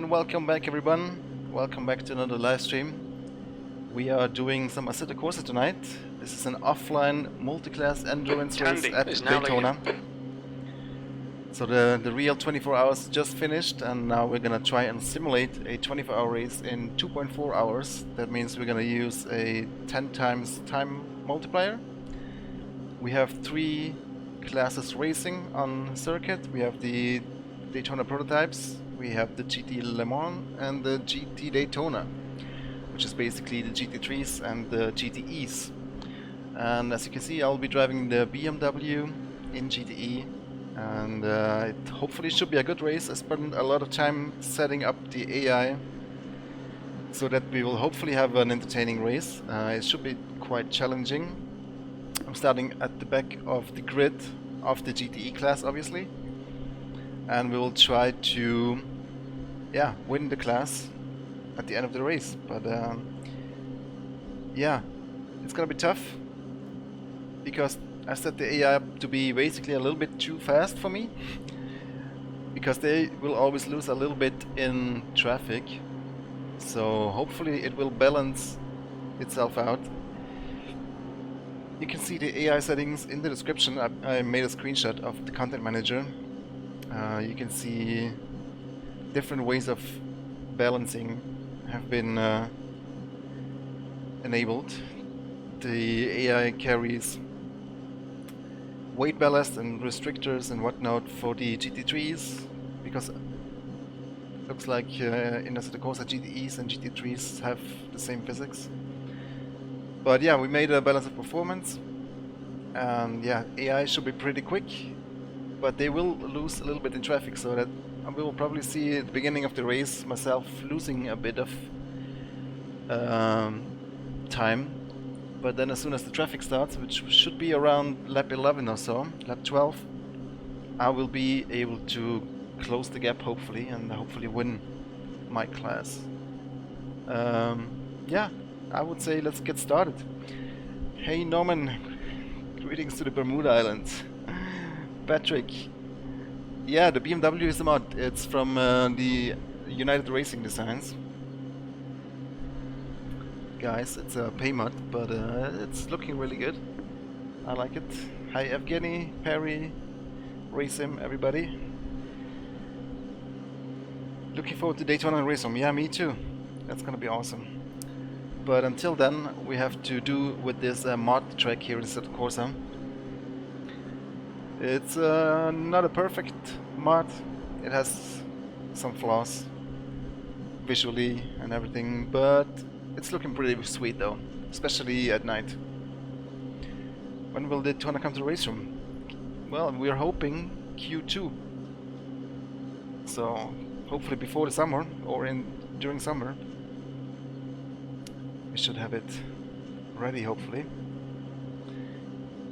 And welcome back everyone. Welcome back to another live stream. We are doing some Assetto Corsa tonight. This is an offline multi-class endurance race at Daytona. So the real 24 hours just finished, and now we're gonna try and simulate a 24-hour race in 2.4 hours. That means we're gonna use a 10 times time multiplier. We have 3 classes racing on circuit. We have the Daytona prototypes, we have the GT Le Mans and the GT Daytona, which is basically the GT3s and the GTEs. And as you can see, I'll be driving the BMW in GTE, and it hopefully should be a good race. I spent a lot of time setting up the AI so that we will hopefully have an entertaining race. It should be quite challenging. I'm starting at the back of the grid of the GTE class, obviously, and we will try to win the class at the end of the race. But yeah, it's gonna be tough because I set the AI up to be basically a little bit too fast for me, because they will always lose a little bit in traffic. So hopefully it will balance itself out. You can see the AI settings in the description. I made a screenshot of the content manager. You can see different ways of balancing have been enabled. The AI carries weight ballast and restrictors and whatnot for the GT3s, because it looks like in Assetto Corsa GTEs and GT3s have the same physics. But yeah, we made a balance of performance, and yeah, AI should be pretty quick, but they will lose a little bit in traffic, so that we will probably see at the beginning of the race myself losing a bit of time. But then as soon as the traffic starts, which should be around lap 11 or so, lap 12, I will be able to close the gap hopefully, and hopefully win my class. Yeah, I would say let's get started. Hey Norman, greetings to the Bermuda Islands. Patrick, yeah, the BMW is a mod. It's from the United Racing Designs. Guys, it's a pay mod, but it's looking really good. I like it. Hi Evgeny, Perry, Racim, everybody. Looking forward to Daytona and Racim. Yeah, me too. That's gonna be awesome. But until then, we have to do with this mod track here in Assetto Corsa. It's not a perfect mod. It has some flaws visually and everything, but it's looking pretty sweet though, especially at night. When will Daytona come to the race room? Well, we're hoping Q2. So hopefully before the summer or during summer. We should have it ready, hopefully.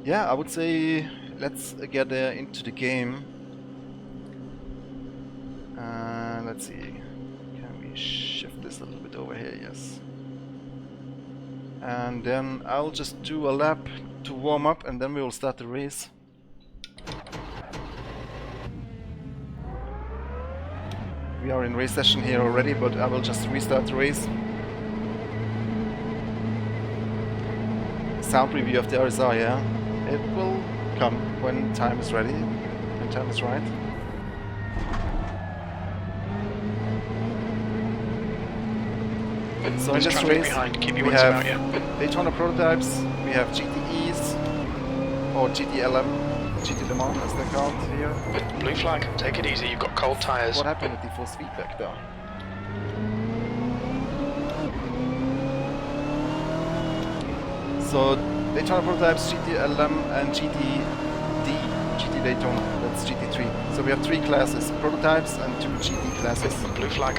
Yeah, I would say let's get into the game. Let's see, can we shift this a little bit over here? Yes. And then I'll just do a lap to warm up, and then we will start the race. We are in race session here already, but I will just restart the race. Sound preview of the RSR, yeah. It will come when time is ready, when time is right. So in this race, we have Daytona prototypes, we have GTEs, or GTLM, GT Le Mans as they're called here. Blue flag, take it easy, you've got cold tyres. What happened with the force feedback though? So Daytona prototypes, GTLM and GT Daytona, that's GT3. So we have 3 classes, prototypes and 2 GT classes. Blue flag.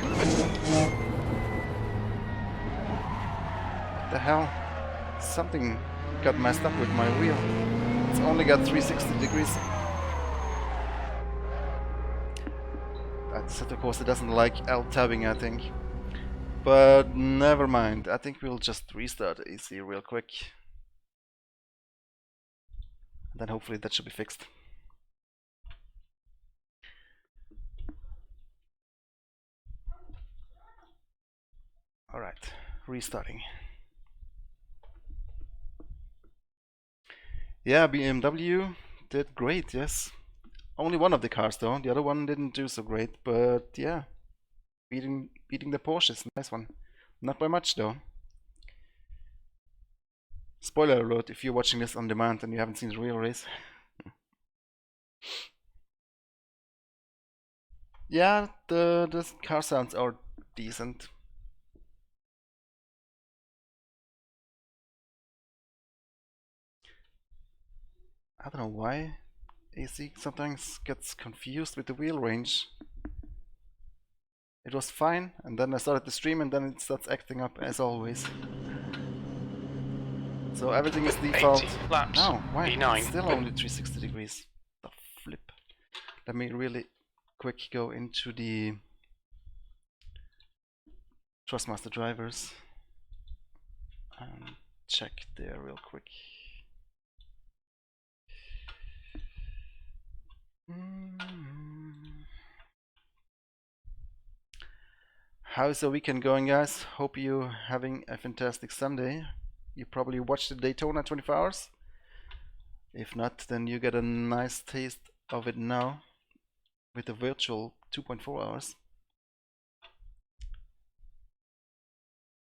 What the hell? Something got messed up with my wheel. It's only got 360 degrees. That's of course it doesn't like L-tabbing, I think. But never mind, I think we'll just restart AC real quick. Then hopefully that should be fixed. Alright, restarting. Yeah, BMW did great, yes. Only one of the cars though, the other one didn't do so great, but yeah. Beating the Porsches, nice one. Not by much though. Spoiler alert if you're watching this on demand and you haven't seen the real race. Yeah, the car sounds are decent. I don't know why AC sometimes gets confused with the wheel range. It was fine, and then I started the stream and then it starts acting up as always. So everything is default. Laps. No, why? B9. It's still only 360 degrees. The flip. Let me really quick go into the Thrustmaster drivers and check there real quick. How's the weekend going, guys? Hope you're having a fantastic Sunday. You probably watched the Daytona 24 hours. If not, then you get a nice taste of it now with the virtual 2.4 hours.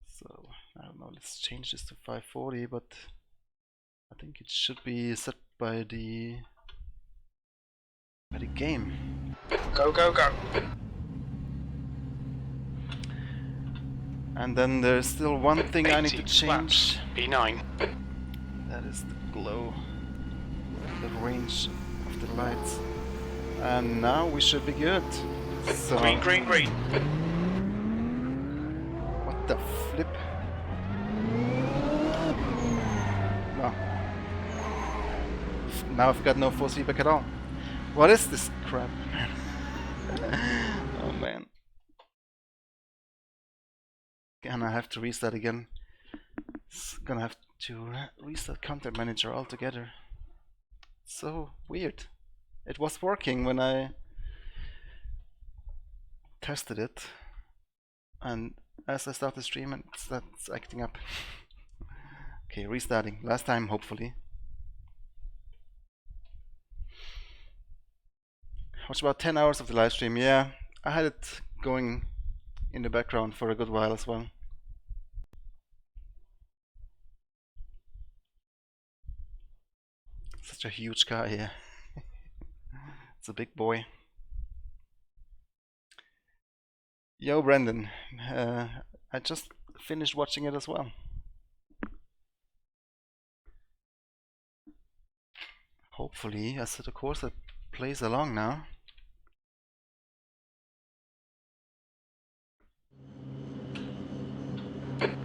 So, I don't know, let's change this to 540, but I think it should be set by the game. Go, go, go. And then there's still one thing I need to change. Laps. B9. That is the glow, the range of the lights. And now we should be good. So Green, green, green. what the flip? No. Now I've got no force feedback at all. What is this crap? Oh man. And I have to restart again. It's gonna have to restart Content Manager altogether. So weird. It was working when I tested it, and as I start the stream, it starts acting up. Okay, restarting. Last time, hopefully. Watched about 10 hours of the live stream. Yeah, I had it going in the background for a good while as well. Such a huge car here. It's a big boy. Yo, Brandon. I just finished watching it as well. Hopefully, Assetto Corsa plays along now.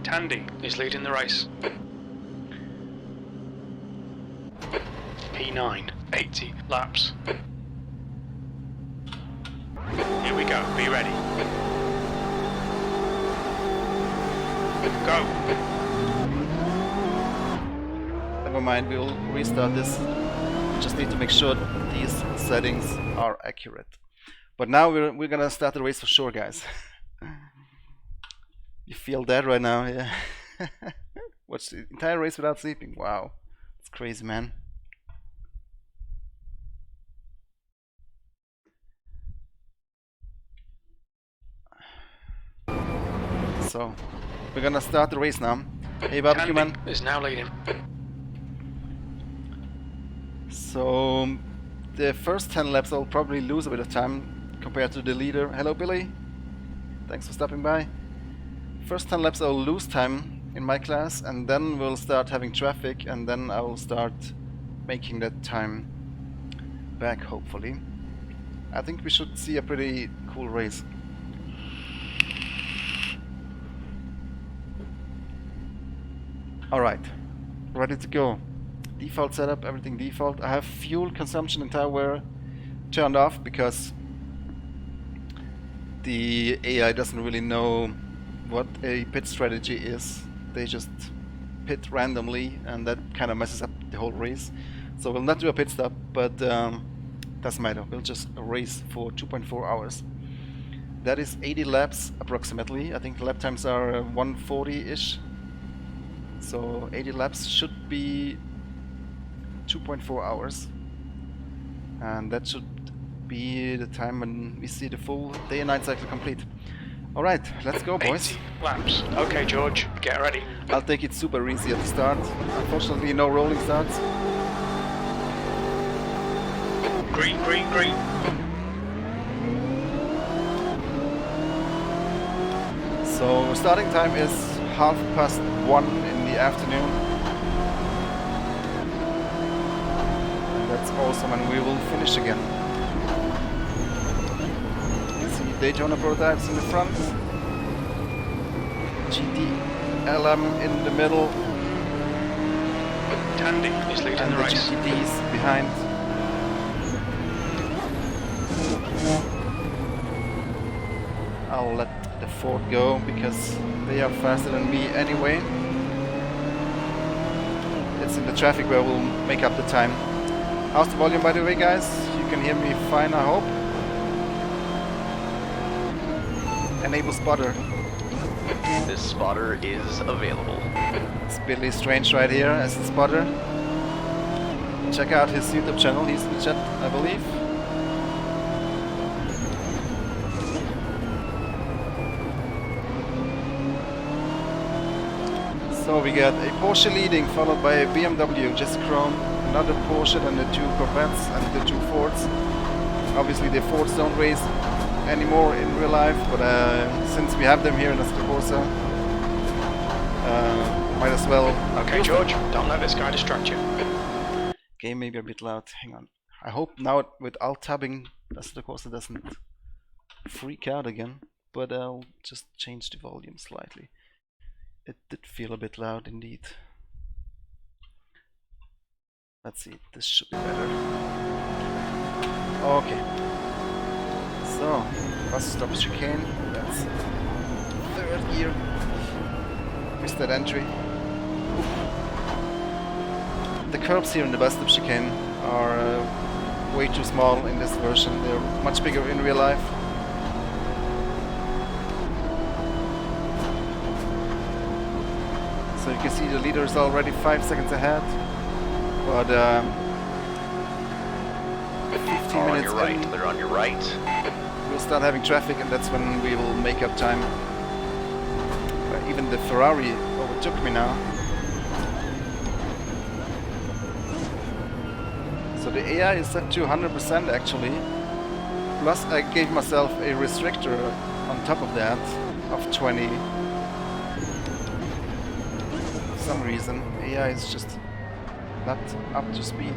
Tandy is leading the race. P9, 80 laps. Here we go, be ready. Go! Never mind, we'll restart this. Just need to make sure that these settings are accurate. But now we're gonna start the race for sure, guys. You feel that right now, yeah? Watch the entire race without sleeping. Wow, it's crazy, man. So, we're gonna start the race now. Hey, Barbecue Man. Is now leading. So, the first 10 laps I'll probably lose a bit of time compared to the leader. Hello, Billy. Thanks for stopping by. First 10 laps I'll lose time in my class, and then we'll start having traffic, and then I will start making that time back, hopefully. I think we should see a pretty cool race. Alright, ready to go. Default setup, everything default. I have fuel consumption and tire wear turned off because the AI doesn't really know what a pit strategy is. They just pit randomly, and that kind of messes up the whole race. So we'll not do a pit stop, but doesn't matter. We'll just race for 2.4 hours. that is 80 laps approximately. I think lap times are 140-ish. So 80 laps should be 2.4 hours. And that should be the time when we see the full day and night cycle complete. Alright, let's go, boys. 80 laps. Okay, George, get ready. I'll take it super easy at the start. Unfortunately, no rolling starts. Green, green, green. So starting time is 1:30 in the afternoon. And that's also when we will finish again. You see Daytona prototypes in the front. GT LM in the middle. Tandy is leading And the the race. GTDs behind. I'll let the Ford go because they are faster than me anyway. It's in the traffic where we'll make up the time. How's the volume, by the way, guys? You can hear me fine, I hope. Enable spotter. This spotter is available. It's Billy Strange right here as the spotter. Check out his YouTube channel, he's in the chat, I believe. So we got a Porsche leading, followed by a BMW, just Chrome, another Porsche, and the two Corvettes and the two Fords. Obviously the Fords don't race anymore in real life, but since we have them here in Assetto Corsa, might as well. Okay, George, don't let this guy distract you. Game maybe a bit loud, hang on. I hope now with alt tabbing Assetto Corsa doesn't freak out again, but I'll just change the volume slightly. It did feel a bit loud indeed. Let's see, this should be better. Okay. So, bus stop chicane, that's third gear. Missed that entry. Oof. The curbs here in the bus stop chicane are way too small in this version. They're much bigger in real life. So you can see the leader is already 5 seconds ahead, but 15 minutes on your right. in, They're on your right. we'll start having traffic, and that's when we will make up time. Even the Ferrari overtook me now. So the AI is set to 100% actually. Plus I gave myself a restrictor on top of that of 20. For some reason AI is just not up to speed.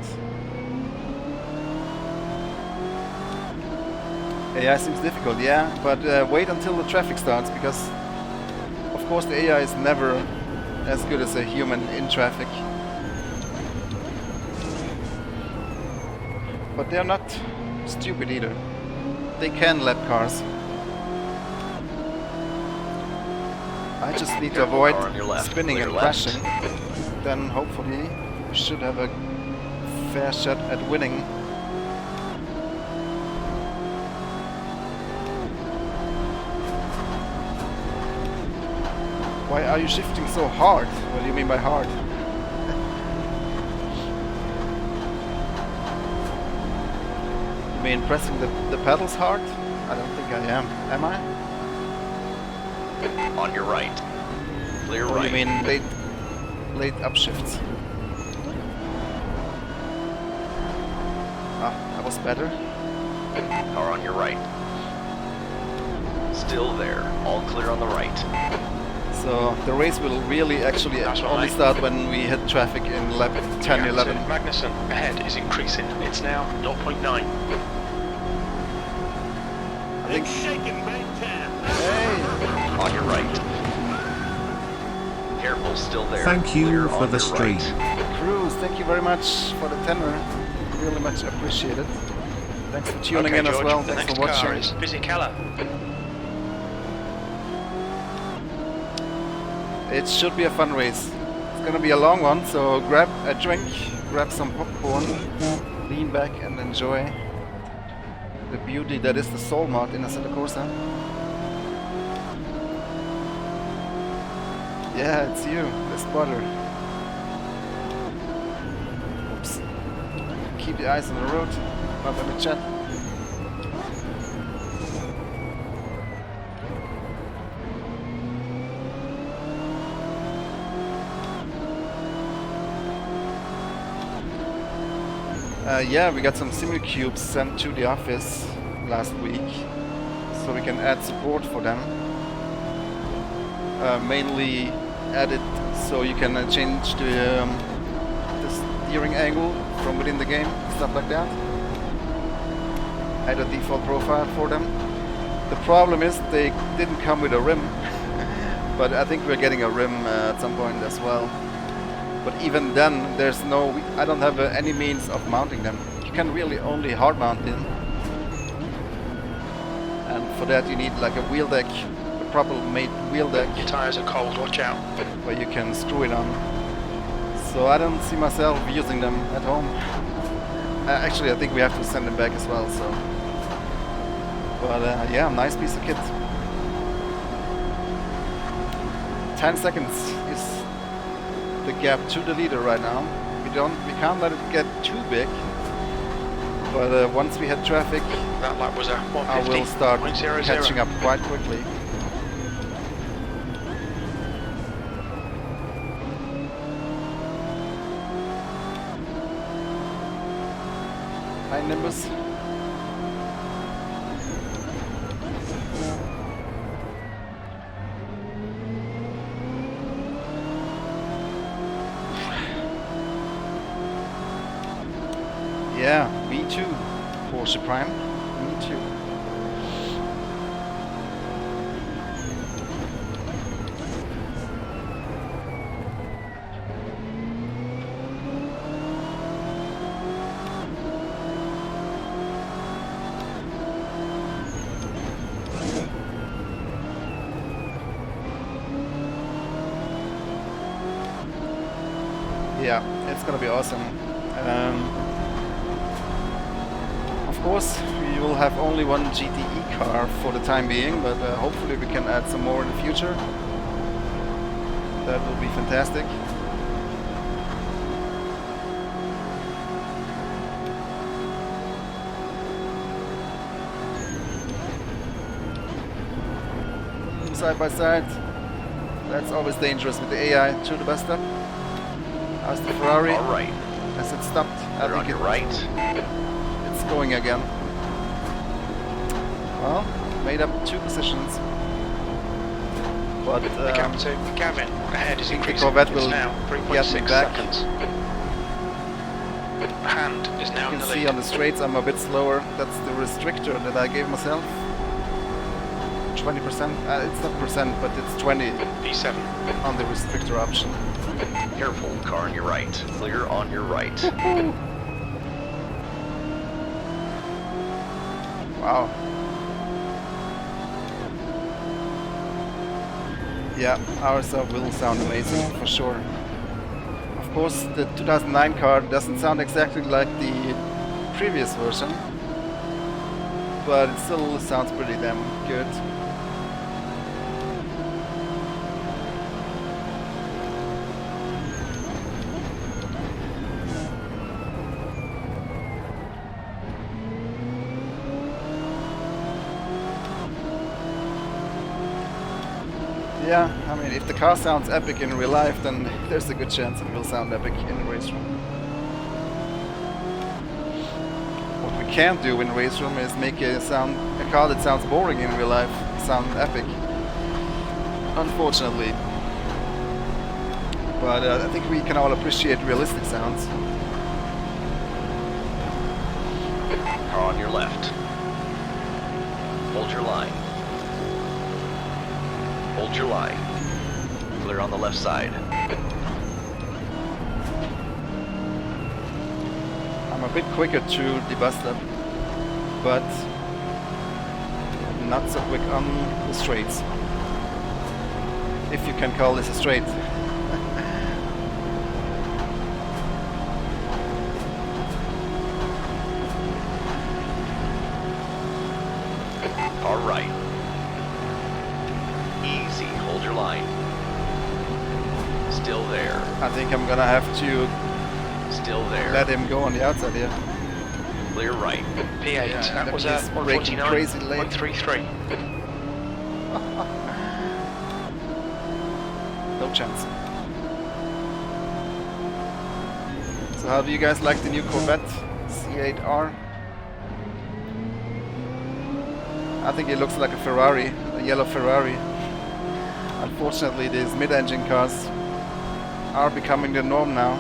AI seems difficult, yeah, but wait until the traffic starts, because of course the AI is never as good as a human in traffic. But they're not stupid either. They can lap cars. I just need to avoid spinning and crashing. Then hopefully we should have a fair shot at winning. Why are you shifting so hard? What do you mean by hard? You mean pressing the pedals hard? I don't think I am. Am I? On your right. Clear Or right. you mean late upshifts? Ah, that was better. Car on your right. Still there. All clear on the right. So the race will really actually That's only right. start when we hit traffic in lap 10, 11. Magnussen ahead is increasing. It's now 0.9. I think. Hey! On your right. Careful, still there. Thank you Clear for on the your stream. right. Cruz, thank you very much for the tenor. Really much appreciated. Thanks for tuning Okay, in as George, well. the Thanks next for car watching. is Fisichella. It should be a fun race. It's gonna be a long one, so grab a drink, grab some popcorn, lean back and enjoy the beauty that is the soul mod in Assetto Corsa. Yeah, it's you, the spotter. Oops. Keep your eyes on the road, not on the chat. Yeah, we got some SimCubes sent to the office last week, so we can add support for them. Mainly added so you can change the steering angle from within the game, stuff like that. Add a default profile for them. The problem is they didn't come with a rim, but I think we're getting a rim at some point as well. But even then, there's no, I don't have any means of mounting them. You can really only hard mount them. And for that you need like a wheel deck, a proper made wheel deck. Your tyres are cold, watch out. Where you can screw it on. So I don't see myself using them at home. Actually, I think we have to send them back as well, so. But yeah, nice piece of kit. 10 seconds is the gap to the leader right now. We can't let it get too big. But once we hit traffic, that lap was a 150. I will start catching up quite quickly. Hi Nimbus. Yeah, me too, Porsche Prime, me too. Yeah, it's gonna be awesome. Of course, we will have only one GTE car for the time being, but hopefully we can add some more in the future. That will be fantastic. Side by side. That's always dangerous with the AI to the bus stop. How's the Ferrari? All right. Has it stopped? They're on your right. It's going again. Well, made up 2 positions. But the gap to Gavin ahead is increasing. Corvette will now 3.6 seconds. Hand is now in the lead. You can see on the straights I'm a bit slower. That's the restrictor that I gave myself. 20%. It's not percent, but it's 20. P7 on the restrictor option. Careful, car on your right. Clear on your right. Wow. Yeah, ours will sound amazing for sure. Of course, the 2009 car doesn't sound exactly like the previous version, but it still sounds pretty damn good. Yeah, I mean, if the car sounds epic in real life, then there's a good chance it will sound epic in race room. What we can't do in race room is make a car that sounds boring in real life sound epic. Unfortunately. But I think we can all appreciate realistic sounds. Car on your left. Hold your line. Hold your line. Clear on the left side. I'm a bit quicker to the bus stop, but not so quick on the straights. If you can call this a straight. Car right. Easy, hold your line. I think I'm gonna have to Still there. let him go on the outside here. Clear right. P8, Yeah, that was he's braking crazy late. 149.33. No chance. So how do you guys like the new Corvette C8R? I think it looks like a Ferrari, a yellow Ferrari. Unfortunately, these mid-engine cars are becoming the norm now,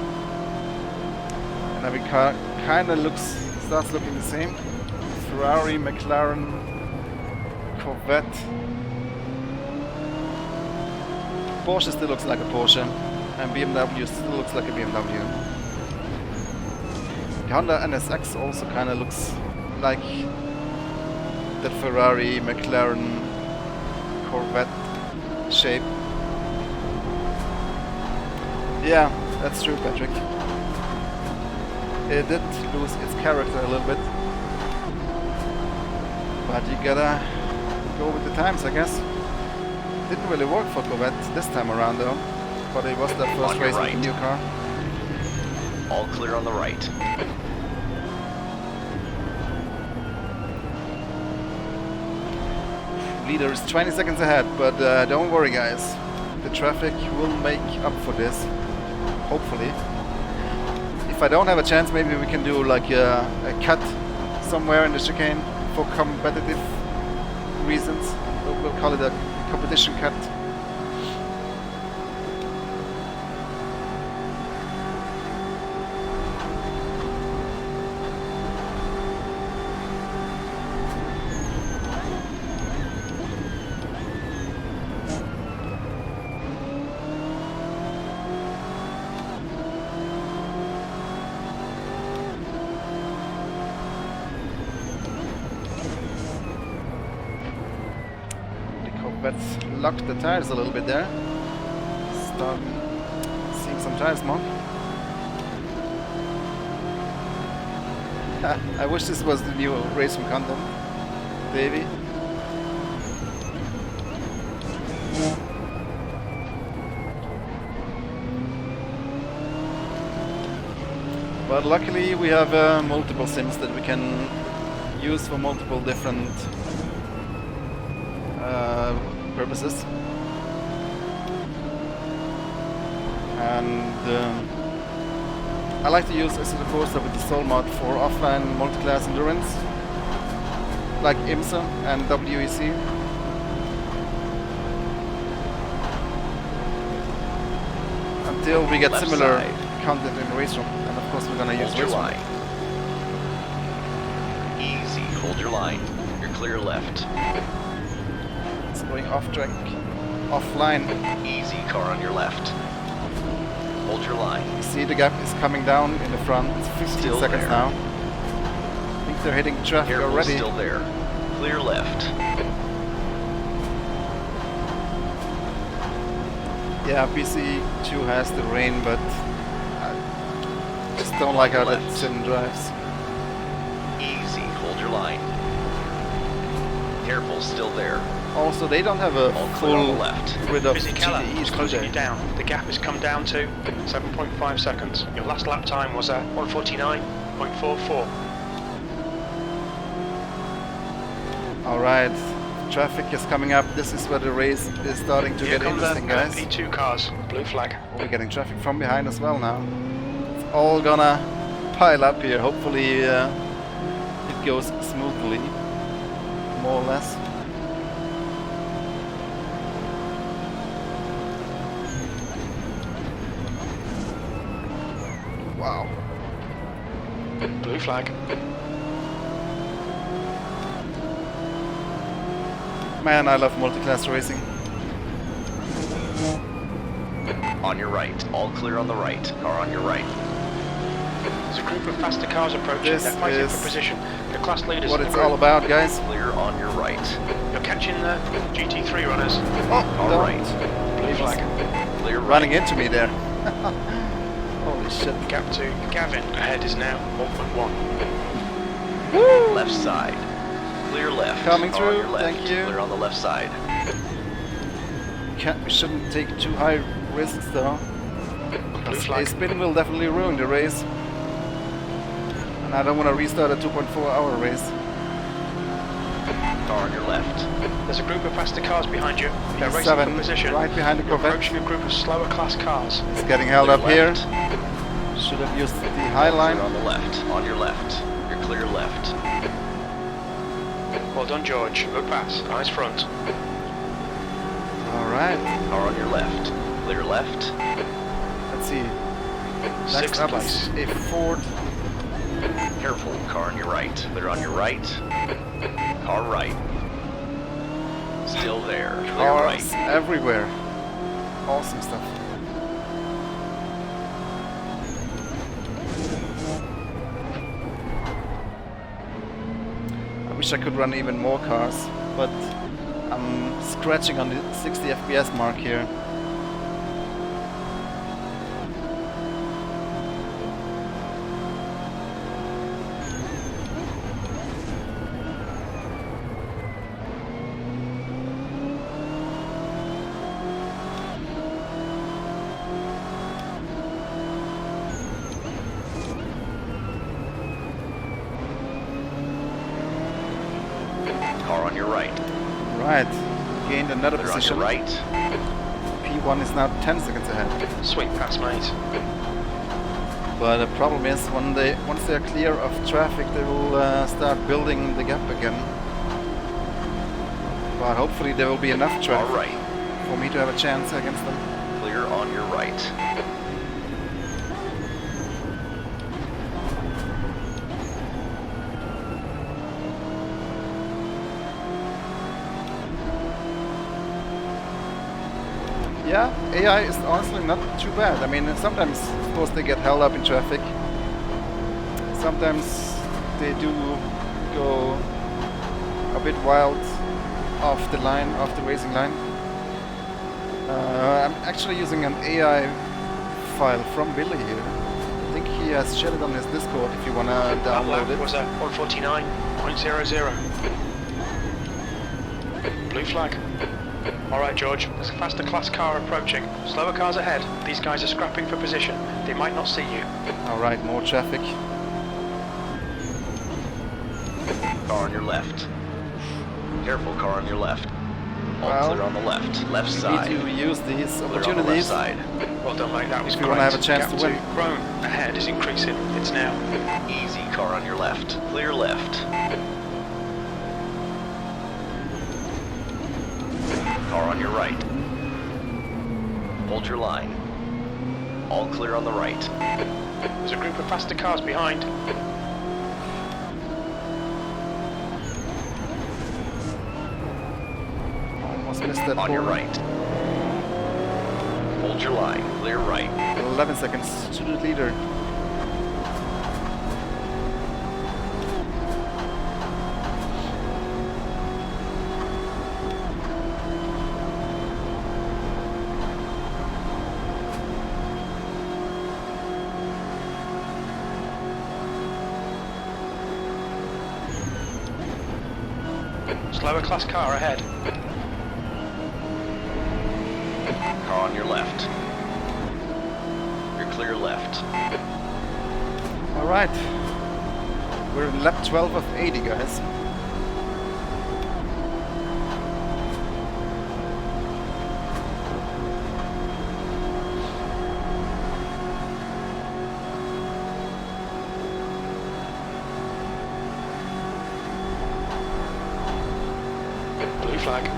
and every car kind of starts looking the same. Ferrari, McLaren, Corvette. Porsche still looks like a Porsche, and BMW still looks like a BMW. The Honda NSX also kind of looks like the Ferrari, McLaren, Corvette shape. Yeah, that's true, Patrick. It did lose its character a little bit, but you gotta go with the times, I guess. Didn't really work for Corvette this time around though, but it was their first race with a new car. All clear on the right. Leader is 20 seconds ahead, but don't worry guys, the traffic will make up for this, hopefully. If I don't have a chance, maybe we can do like a cut somewhere in the chicane for competitive reasons. We'll call it a competition cut. Let's lock the tires a little bit there. Start seeing some tire smoke. I wish this was the new racing content, Davey. But luckily we have multiple sims that we can use for multiple different purposes, and I like to use Assetto Corsa with the Soul mod for offline multi-class endurance, like IMSA and WEC. Until we get similar content in the race room, and of course we're gonna use race room. Easy, hold your line. You're clear left. Going off track, offline. Easy, car on your left. Hold your line. You see the gap is coming down in the front. It's 15 Still seconds there. now. I think they're hitting traffic Careful, already. Still there. Clear left. Yeah, PC2 has the rain, but I just don't like how that sim drives. Easy, hold your line. Careful, still there. Also, they don't have a full rid of Busy Keller is GDEs, closing do you they? down. The gap has come down to 7.5 seconds. Your last lap time was at 149.44. Alright, traffic is coming up. This is where the race is starting to Here get come interesting, the guys. P2 cars. Blue flag. We're getting traffic from behind as well now. It's all gonna pile up here. Hopefully it goes smoothly, more or less. Wow. Blue flag. Man, I love multi-class racing. On your right. All clear on the right. Car on your right. There's a group of faster cars approaching. This They're fighting is for position. The class leaders what in the it's group. all about, guys. Clear on your right. You're catching the GT3 runners. Oh, All don't. right. Blue flag. Clear right. Running into me there. Holy shit. The gap to Gavin ahead is now 1.1. Woo! Left side. Clear left. Coming Car on through, your left. thank you. Clear on the left side. We shouldn't take too high risks though. because a spin will definitely ruin the race. And I don't want to restart a 2.4-hour race. Car on your left. There's a group of faster cars behind you. They're racing for position. Right behind the Corvette. Approaching a group of slower class cars. It's getting held up here. Should have used the high line. On the left. On your left. You're clear left. Well done, George. Good pass. Eyes front. Alright. Car on your left. Clear left. Let's see. Next Sixth up place. is a Ford. Careful. Car on your right. Clear on your right. Car right. Still there. Clear Cars right. everywhere. Awesome stuff. I wish I could run even more cars, but I'm scratching on the 60 FPS mark here. Car on your right. Right, gained another Clear on position. your right. P1 is now 10 seconds ahead. Sweet pass, mate. But the problem is, once they're clear of traffic, they will start building the gap again. But hopefully there will be enough traffic All right. for me to have a chance against them. Clear on your right. Yeah, AI is honestly not too bad. I mean, sometimes, of course, they get held up in traffic. Sometimes they do go a bit wild off the line, off the racing line. I'm actually using an AI file from Billy here. I think he has shared it on his Discord if you want to That download lap it. was at 149.00. Blue flag. Alright, George, there's a faster class car approaching. Slower cars ahead. These guys are scrapping for position. They might not see you. Alright, more traffic. Car on your left. Careful, car on your left. All Well, clear on the left. Left You side. need to use these Clear on the left opportunities. side. Well done, mate. That was If great. you wanna have a chance Gap to win. Rome ahead is increasing. It's now. Easy, car on your left. Clear left. Car on your right. Hold your line. All clear on the right. There's a group of faster cars behind. Almost missed that On your corner. right. Hold your line. Clear right. 11 seconds to the leader. Slower class car ahead. Car on your left. You're clear left. Alright. We're in lap 12 of 80, guys. Blue flag.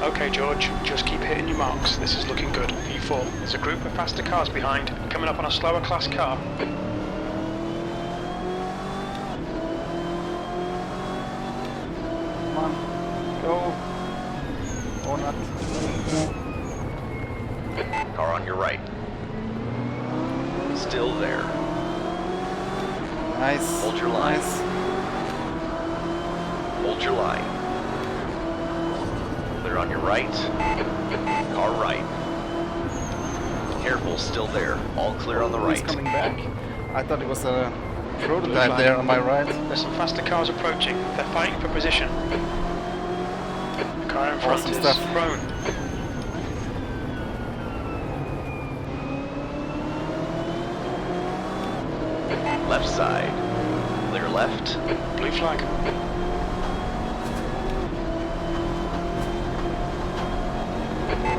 Okay, George, just keep hitting your marks. This is looking good. P4. There's a group of faster cars behind, coming up on a slower class car. Come on. Go. Or not. Car on your right. Still there. Nice. Hold your line. Nice. Hold your line. Clear on your right. Car right. Careful, still there. All clear on the Who's right. coming back? I thought it was a prototype there on my right. There's some faster cars approaching. They're fighting for position. The car in front Awesome is stuff. prone. Left side. Clear left. Blue flag.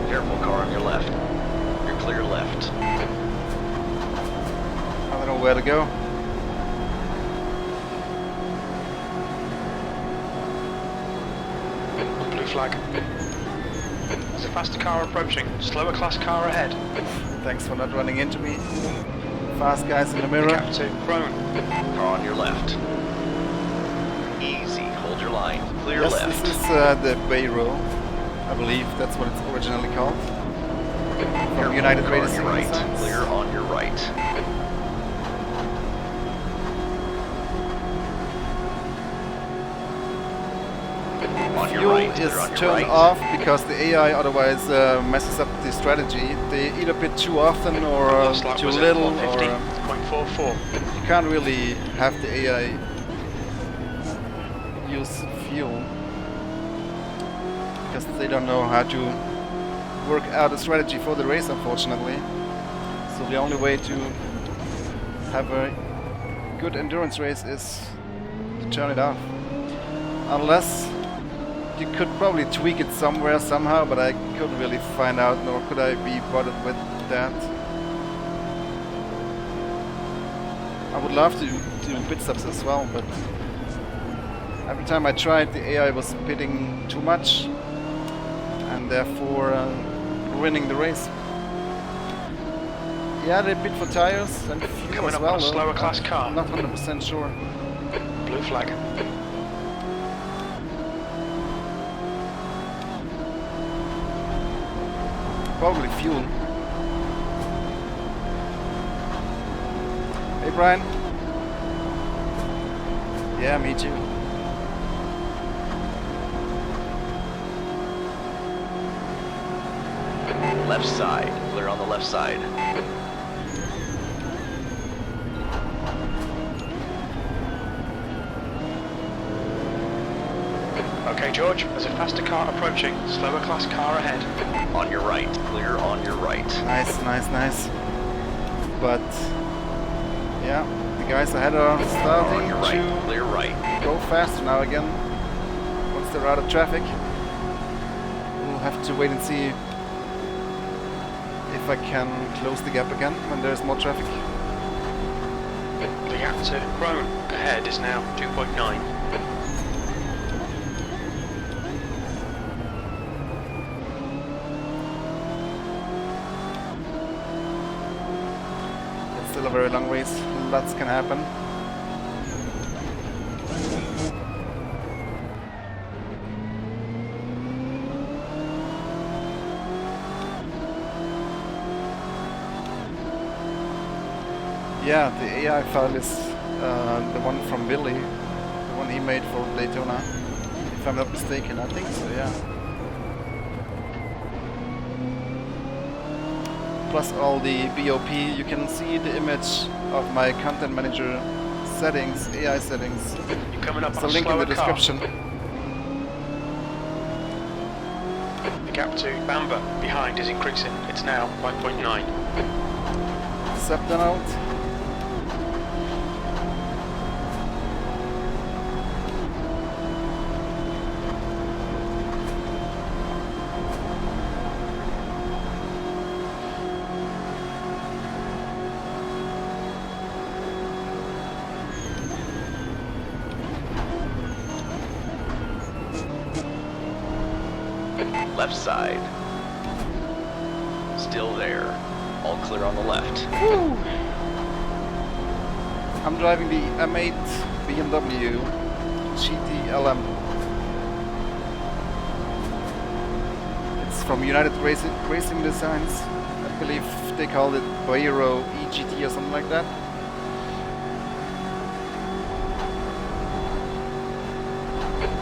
Careful, car on your left. You're clear left. I don't know where to go. Blue flag. There's a faster car approaching. Slower class car ahead. Thanks for not running into me. Fast guys in the mirror. Gap 2, prone. Car on your left. Easy, hold your line. Clear Yes, left. this is the Bay Row. I believe that's what it's originally called. From Careful, United car on Racing your right. Designs. Clear on your right. On your Fuel right. is Clear on your turned right. off because the AI otherwise messes up the strategy. They either pit too often or Last lap too was at little, or 150.44. you can't really have the AI use fuel because they don't know how to work out a strategy for the race, unfortunately. So the only way to have a good endurance race is to turn it off. Unless you could probably tweak it somewhere somehow, but I couldn't really find out, nor could I be bothered with that. I would love to do pit stops as well, but every time I tried, the AI was pitting too much and therefore ruining the race. Yeah, they pit for tires and fuel Coming as up well, on a though. slower class car. I'm not 100% sure. Blue flag. Probably fuel. Hey Brian. Yeah, me too. Left side. Clear on the left side. Okay, George, there's a faster car approaching. Slower class car ahead. On your right. Clear on your right. Nice, nice, nice. But yeah, the guys ahead are On starting your right. to Clear right. go faster now again. Once they're out of traffic, we'll have to wait and see if I can close the gap again when there's more traffic. The gap to prone ahead is now 2.9. Still a very long race, lots can happen. Yeah, the AI file is the one from Billy, the one he made for Daytona, if I'm not mistaken. I think so, yeah. Plus all the BOP, you can see the image of my content manager settings, AI settings. You're coming up There's on a a link in slower the car. description. The gap to Bamber behind is increasing. It's now 5.9. Step down out. Left side. Still there. All clear on the left. Woo. I'm driving the M8 BMW GT LM. It's from United Racing Designs. I believe they called it Bayro EGT or something like that.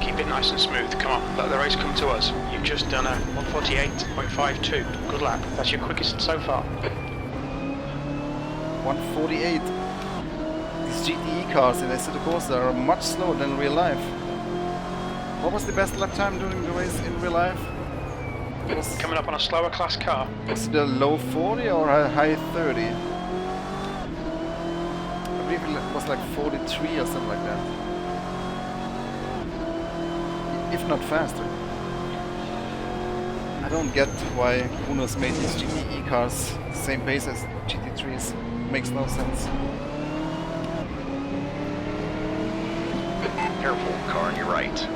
Keep it nice and smooth. Come on, let the race come to us. You've just done a 148.52. Good lap. That's your quickest so far. 148. These GTE cars in Assetto Corsa are much slower than real life. What was the best lap time during the race in real life? Coming up on a slower class car. Was it a low 40 or a high 30? I believe it was like 43 or something like that. If not faster. I don't get why Uno's made these GTE cars same pace as GT3s. Makes no sense. Careful, car on your right.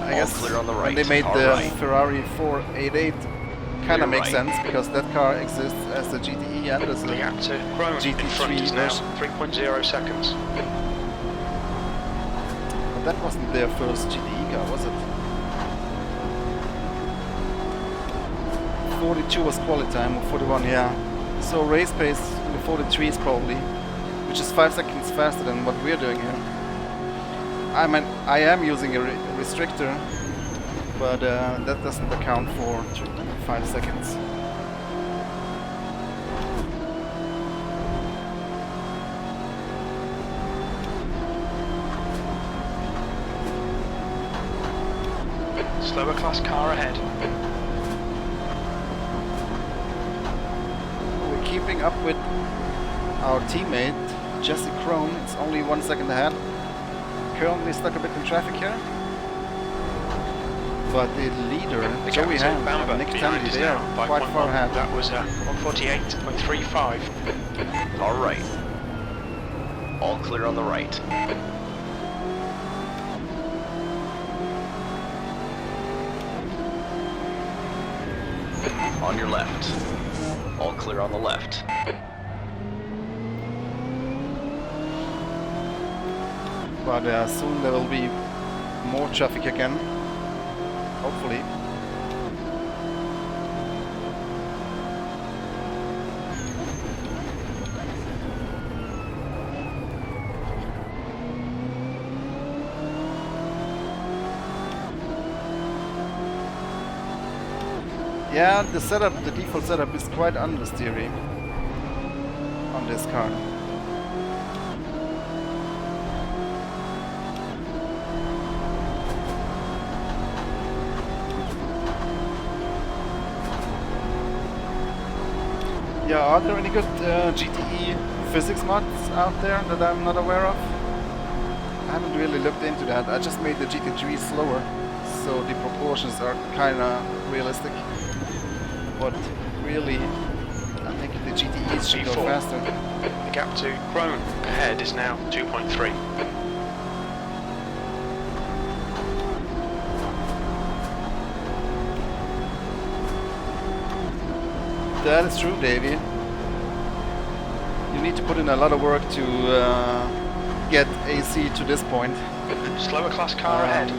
I guess clear on the right. when they made the right. Ferrari 488, kind of makes right. sense because that car exists as a GTE and as a The gap to Chrome in front GT3 is now version. 3.0 seconds. But that wasn't their first GTE car, was it? 42 was quality time, or 41, yeah. So race pace in the 43s probably, which is 5 seconds faster than what we're doing here. I mean, I am using a restrictor, but that doesn't account for 5 seconds. Slower class car ahead. We're keeping up with our teammate, Jesse Crone. It's only 1 second ahead. Currently stuck a bit in traffic here. But the leader, Joey Ham, and Nick Tandy, they are quite far ahead. That was 148.35. All right. All clear on the right. On your left. All clear on the left. But soon there will be more traffic again. Hopefully. Yeah, the setup, the default setup is quite understeery on this car. Yeah, are there any good GTE physics mods out there that I'm not aware of? I haven't really looked into that. I just made the GT3 slower, so the proportions are kinda realistic. But really, I think the GTEs should go faster. The gap to Chrome ahead is now 2.3. That is true, Davey. You need to put in a lot of work to get AC to this point. Slower class car ahead.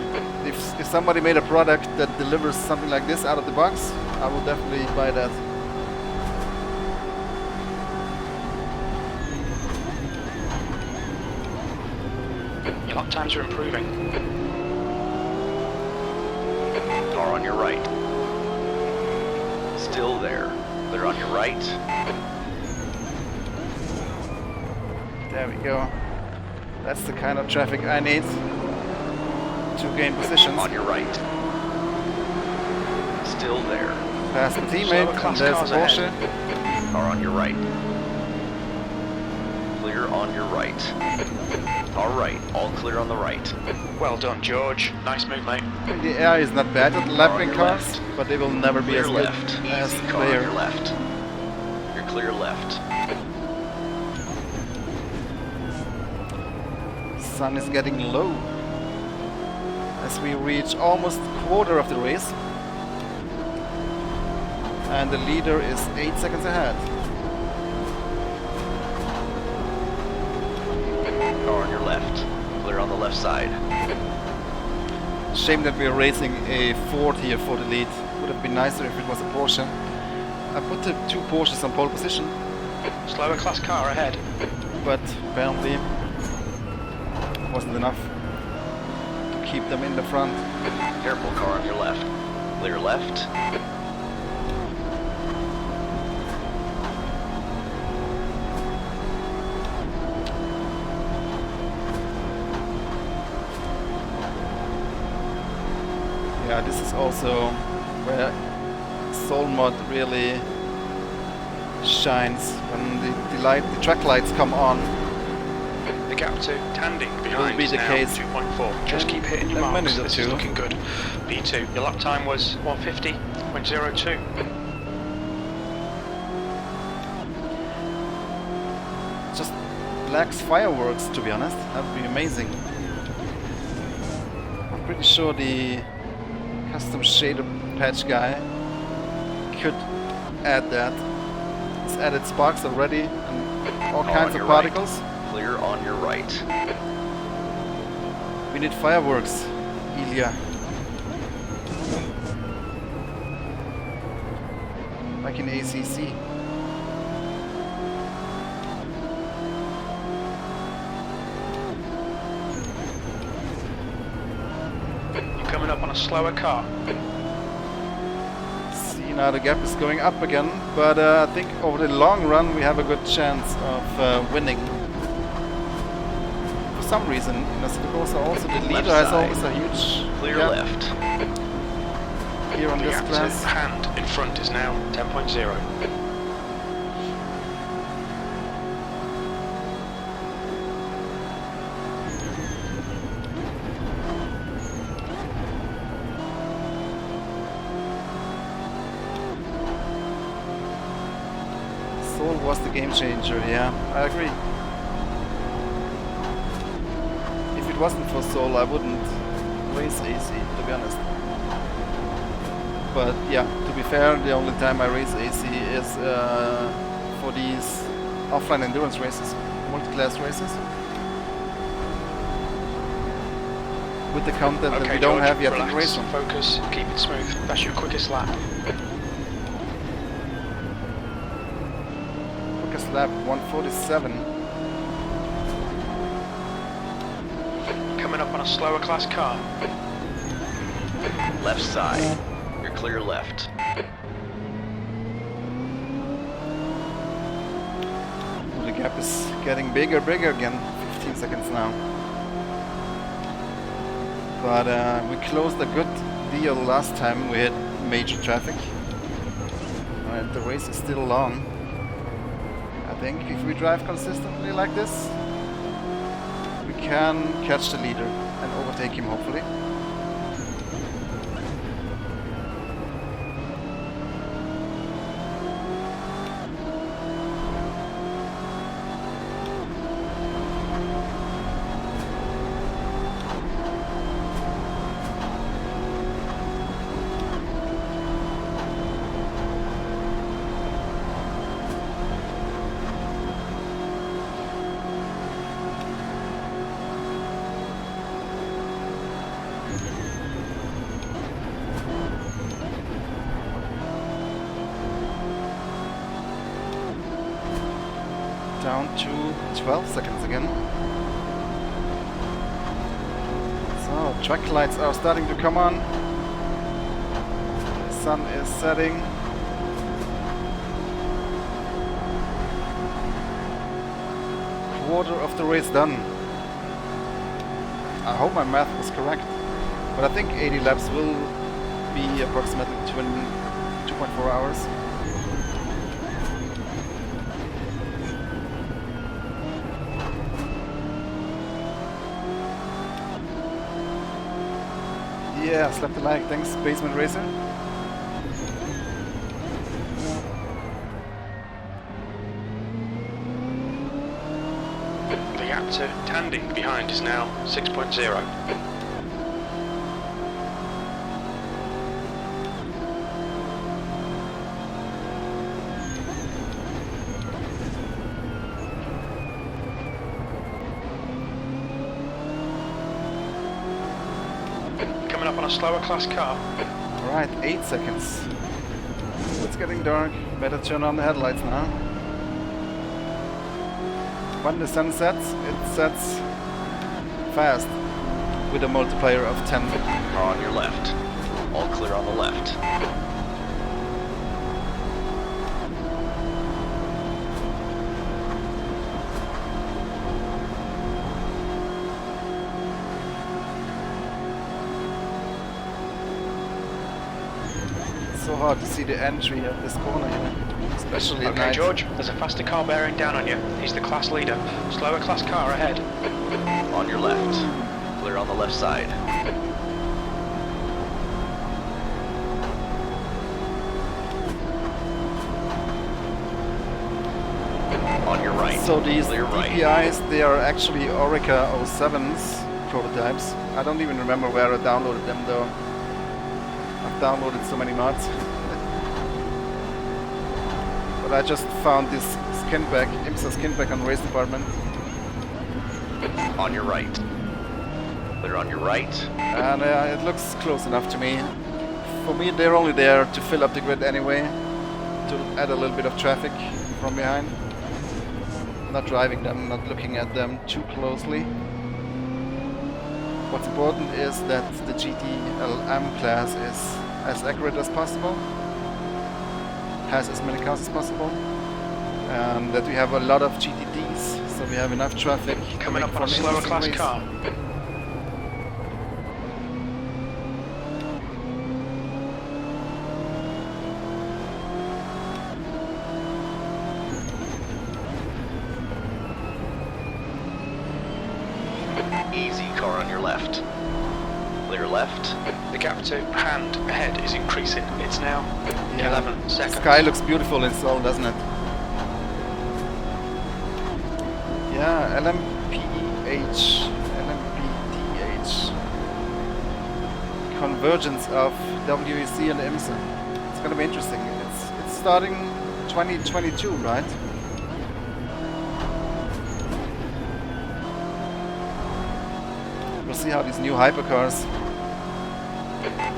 If somebody made a product that delivers something like this out of the box, I will definitely buy that. Your lap times are improving. Car on your right. Still there. Clear on your right. There we go. That's the kind of traffic I need to gain positions. On your right. Still there. Past the teammate, and there's a Porsche. Car on your right. Clear on your right. All right, all clear on the right. Well done, George. Nice move, mate. The AI is not bad at lapping cars, left. but they will never be Clear as good left. as Easy the car on player. your left. You're clear left. Sun is getting low as we reach almost quarter of the race, and the leader is 8 seconds ahead. Car on your left. Clear on the left side. Shame that we are racing a Ford here for the lead. Would have been nicer if it was a Porsche. I put the two Porsches on pole position, Slower class car ahead. but apparently wasn't enough to keep them in the front. Careful, car on your left. Clear left. Yeah, this is also where Soul Mod really shines when the track lights come on. gap to Tandy behind be is the now case 2.4. Just keep hitting your a marks. minute or This two. is looking good. P2. Your lap time was 150.02. Just lacks fireworks, to be honest. That would be amazing. I'm pretty sure the custom shader patch guy could add that. He's added sparks already and all kinds of particles. Right. Clear on your right. We need fireworks, Ilya. Like in ACC. You're coming up on a slower car. See, now the gap is going up again, but I think over the long run we have a good chance of winning. For some reason, in Assetto Corsa also the leader has always a huge clear gap left. here on The this gap to class. Hand in front is now 10.0. Soul was the game changer, yeah, I agree. If it wasn't for Soul, I wouldn't race AC, to be honest. But yeah, to be fair, the only time I race AC is for these offline endurance races, multi-class races. With the content that we don't have yet in racing. Focus, keep it smooth. That's your quickest lap. Quickest lap 147. Coming up on a slower class car. Left side. You're clear left. Ooh, the gap is getting bigger again. 15 seconds now. But we closed a good deal last time we hit major traffic. And the race is still long. I think if we drive consistently like this, we can catch the leader and overtake him hopefully. Down to 12 seconds again. So, track lights are starting to come on. The sun is setting. Quarter of the race done. I hope my math was correct, but I think 80 laps will be approximately 2.4 hours. Yeah, slap the like, thanks, Basement Racer. The gap to Tandy behind is now 6.0. Coming up on a slower class car. Alright, 8 seconds. It's getting dark, better turn on the headlights now. When the sun sets, it sets fast with a multiplier of 10. Car on your left. All clear on the left. So hard to see the entry of this corner here. It's especially at Okay, night. George, there's a faster car bearing down on you. He's the class leader. Slower class car ahead. On your left. Clear on the left side. On your right. So these Clear right. DPIs, they are actually Orica 07's prototypes. I don't even remember where I downloaded them though. I've downloaded so many mods. But I just found this skin pack, IMSA skin pack on Race Department. On your right. Clear on your right. And it looks close enough to me. For me, they're only there to fill up the grid anyway, to add a little bit of traffic from behind. Not driving them, not looking at them too closely. What's important is that the GTLM class is as accurate as possible, has as many cars as possible, and that we have a lot of GTDs, so we have enough traffic Coming up on a slower class ways. car. Easy car on your left. Clear left. The gap to hand ahead is increasing. It's now 11 The seconds. sky looks beautiful in Seoul, doesn't it? Yeah, LMPTH. Convergence of WEC and IMSA. It's gonna be interesting. It's starting 2022, right? We'll see how these new hypercars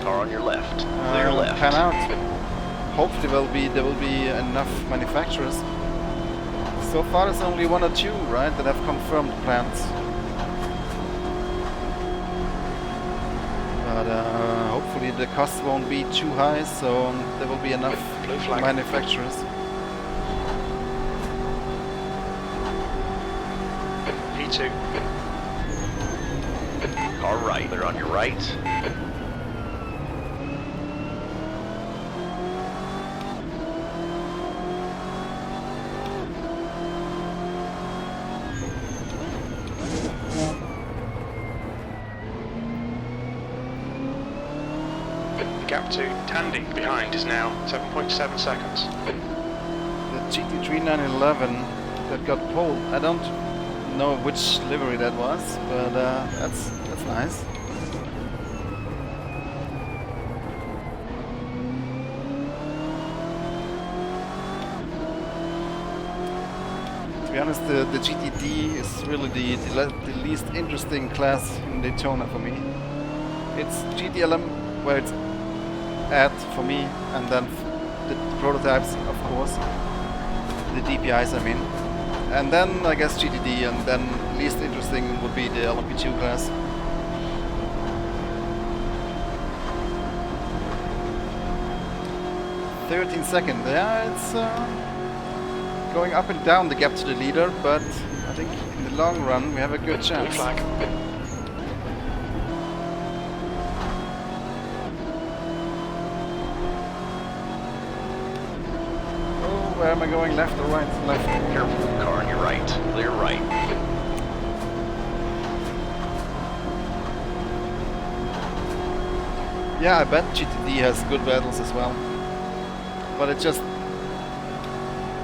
Car on your left. Clear left. pan out. Hopefully there will be enough manufacturers. So far there's only one or two, right, that have confirmed plans. But hopefully the costs won't be too high, so there will be enough Blue flag. manufacturers. P2. Car right. Clear on your right. Gap to Tandy behind is now 7.7 seconds. The GT3 911 that got pulled, I don't know which livery that was, but that's nice. To be honest, the GTD is really the least interesting class in Daytona for me. It's GTLM where it's at for me, and then the prototypes, of course, the DPIs I mean, and then I guess GTD, and then least interesting would be the LMP2 class. $13 seconds, yeah, it's going up and down the gap to the leader, but I think in the long run we have a good Blue chance. flag. Where am I going? Left or right? Left. Careful. Car on your right. Clear right. Yeah, I bet GTD has good battles as well. But it just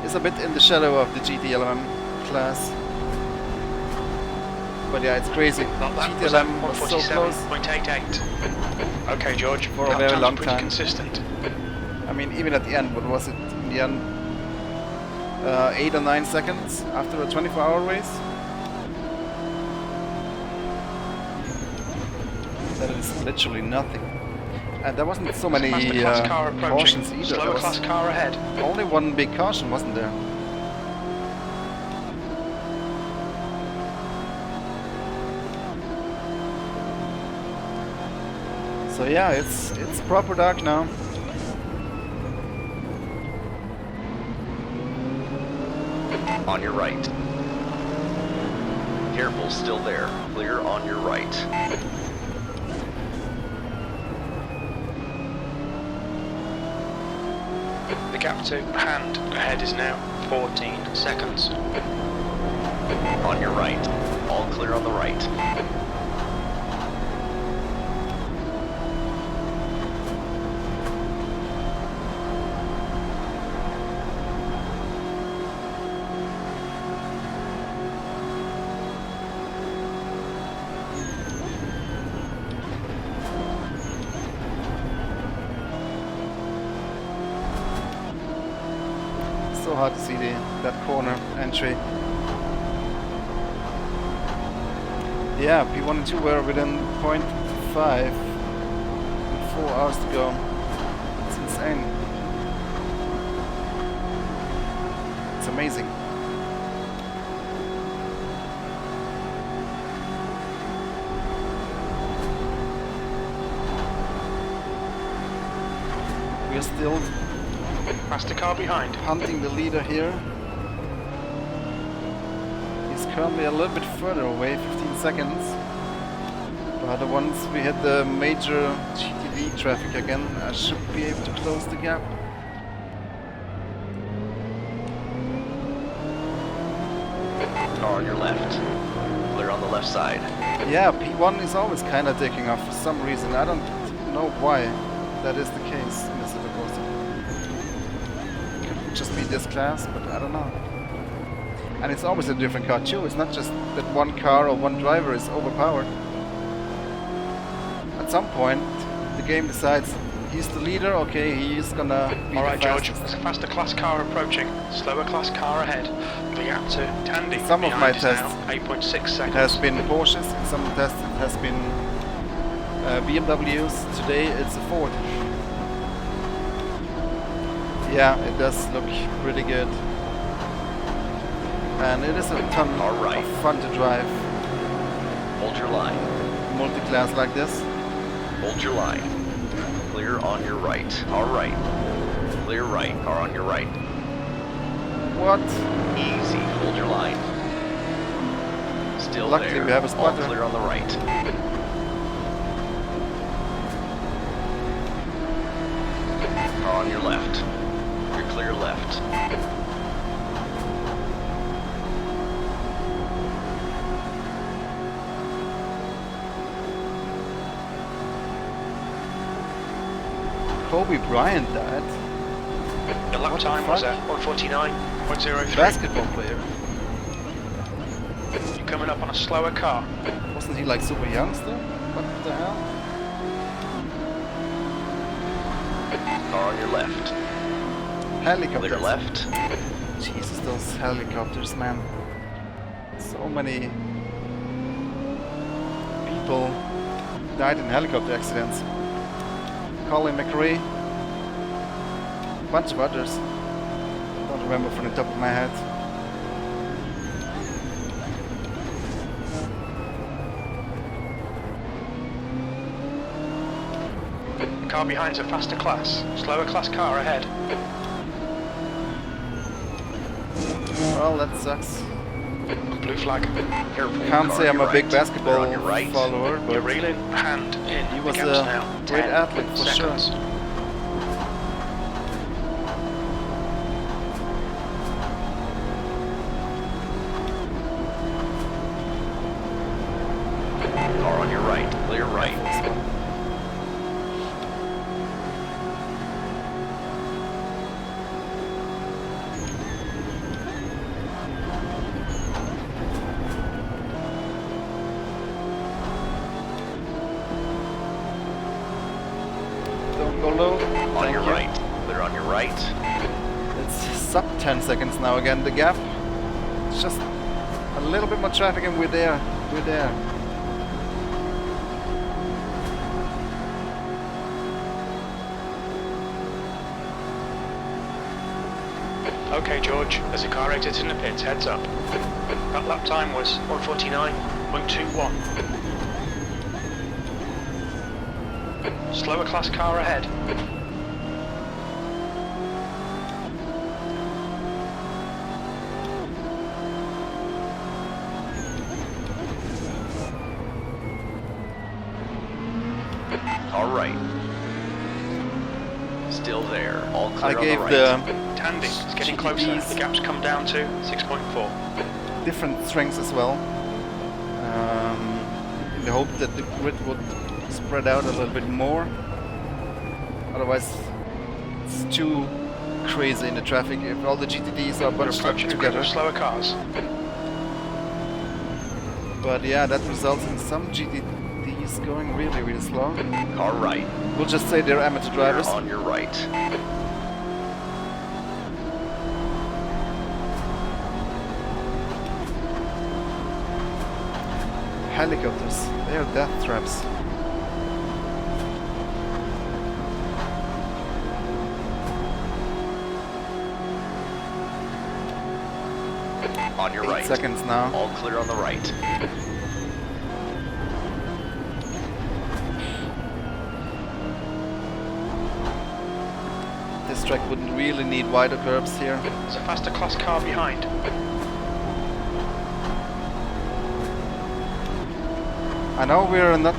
is a bit in the shadow of the GTLM class. But yeah, it's crazy. GTLM was so close 147.88. Okay, George. for a Lap very time's long pretty time. consistent. I mean, even at the end, what was it? In the end, 8 or 9 seconds after a 24-hour race. That is literally nothing. And there wasn't so many Faster class car approaching. cautions either. There Slower was class car ahead. only one big caution, wasn't there? So yeah, it's proper dark now. On your right. Careful, still there. Clear on your right. The gap to hand ahead is now 14 seconds. On your right. All clear on the right. So hard to see that corner entry. Yeah, P1 and 2 were within 0.5 with 4 hours to go. It's insane. It's amazing. We're still Faster car behind. hunting the leader here. He's currently a little bit further away, 15 seconds. But once we hit the major GTD traffic again, I should be able to close the gap. Car on your left. Clear on the left side. Yeah, P1 is always kind of taking off for some reason. I don't know why that is the case in this little Corsa. Could just be this class, but I don't know. And it's always a different car too. It's not just that one car or one driver is overpowered. At some point, the game decides he's the leader. Okay, he's gonna be Alright, the George, fastest. there's a faster class car approaching. Slower class car ahead. The gap to Tandy. Some of my behind is tests, now 8.6 seconds. It has been Porsches, in some tests it has been BMWs. Today it's a Ford. Yeah, it does look pretty good. And it is a ton Alright. of fun to drive. Hold your line. Multi-class like this. Hold your line. Clear on your right. All right. Clear right. Car on your right. What? Easy. Hold your line. Still Luckily there. we have a All spotter. clear on the right. Car on your left. You're clear left. Kobe Bryant died. The lap What the time was fuck? at 1:49.03. Basketball player. You're coming up on a slower car. Wasn't he like super young still? What the hell? Car on your left. Helicopters. Clear left. Jesus, those helicopters, man. So many people died in helicopter accidents. Colin McRae, a bunch of others. Don't remember from the top of my head. The car behind's a faster class. Slower class car ahead. Well, that sucks. Blue flag. Careful. Can't car say on I'm your a big right. basketball Clear on your right. follower, You're but reeling hand in. he The was gap's a now great 10 athlete for sure. seconds. Car on your right. Clear right. Don't go low. On Thank your you. right. Clear on your right. It's sub 10 seconds now again, the gap. It's just a little bit more traffic and we're there. We're there. Okay, George, there's a car exiting the pits, heads up. That lap time was 1:49.21. Slower class car ahead. All right. still there. All clear I gave on the right. Tandy, it's getting closer. GTDs. The gap's come down to 6.4. different strengths as well, in the hope that the grid would spread out a little bit more. Otherwise, it's too crazy in the traffic if all the GTDs are We're bunched up approaching a group together. of slower cars. But yeah, that results in some GTDs going really, really slow. Car right. We'll just say they're amateur Clear drivers. on your right. Helicopters, they are death traps. On your 8 right. seconds now. All clear on the right. This track wouldn't really need wider curbs here. There's a faster class car behind. I know we're not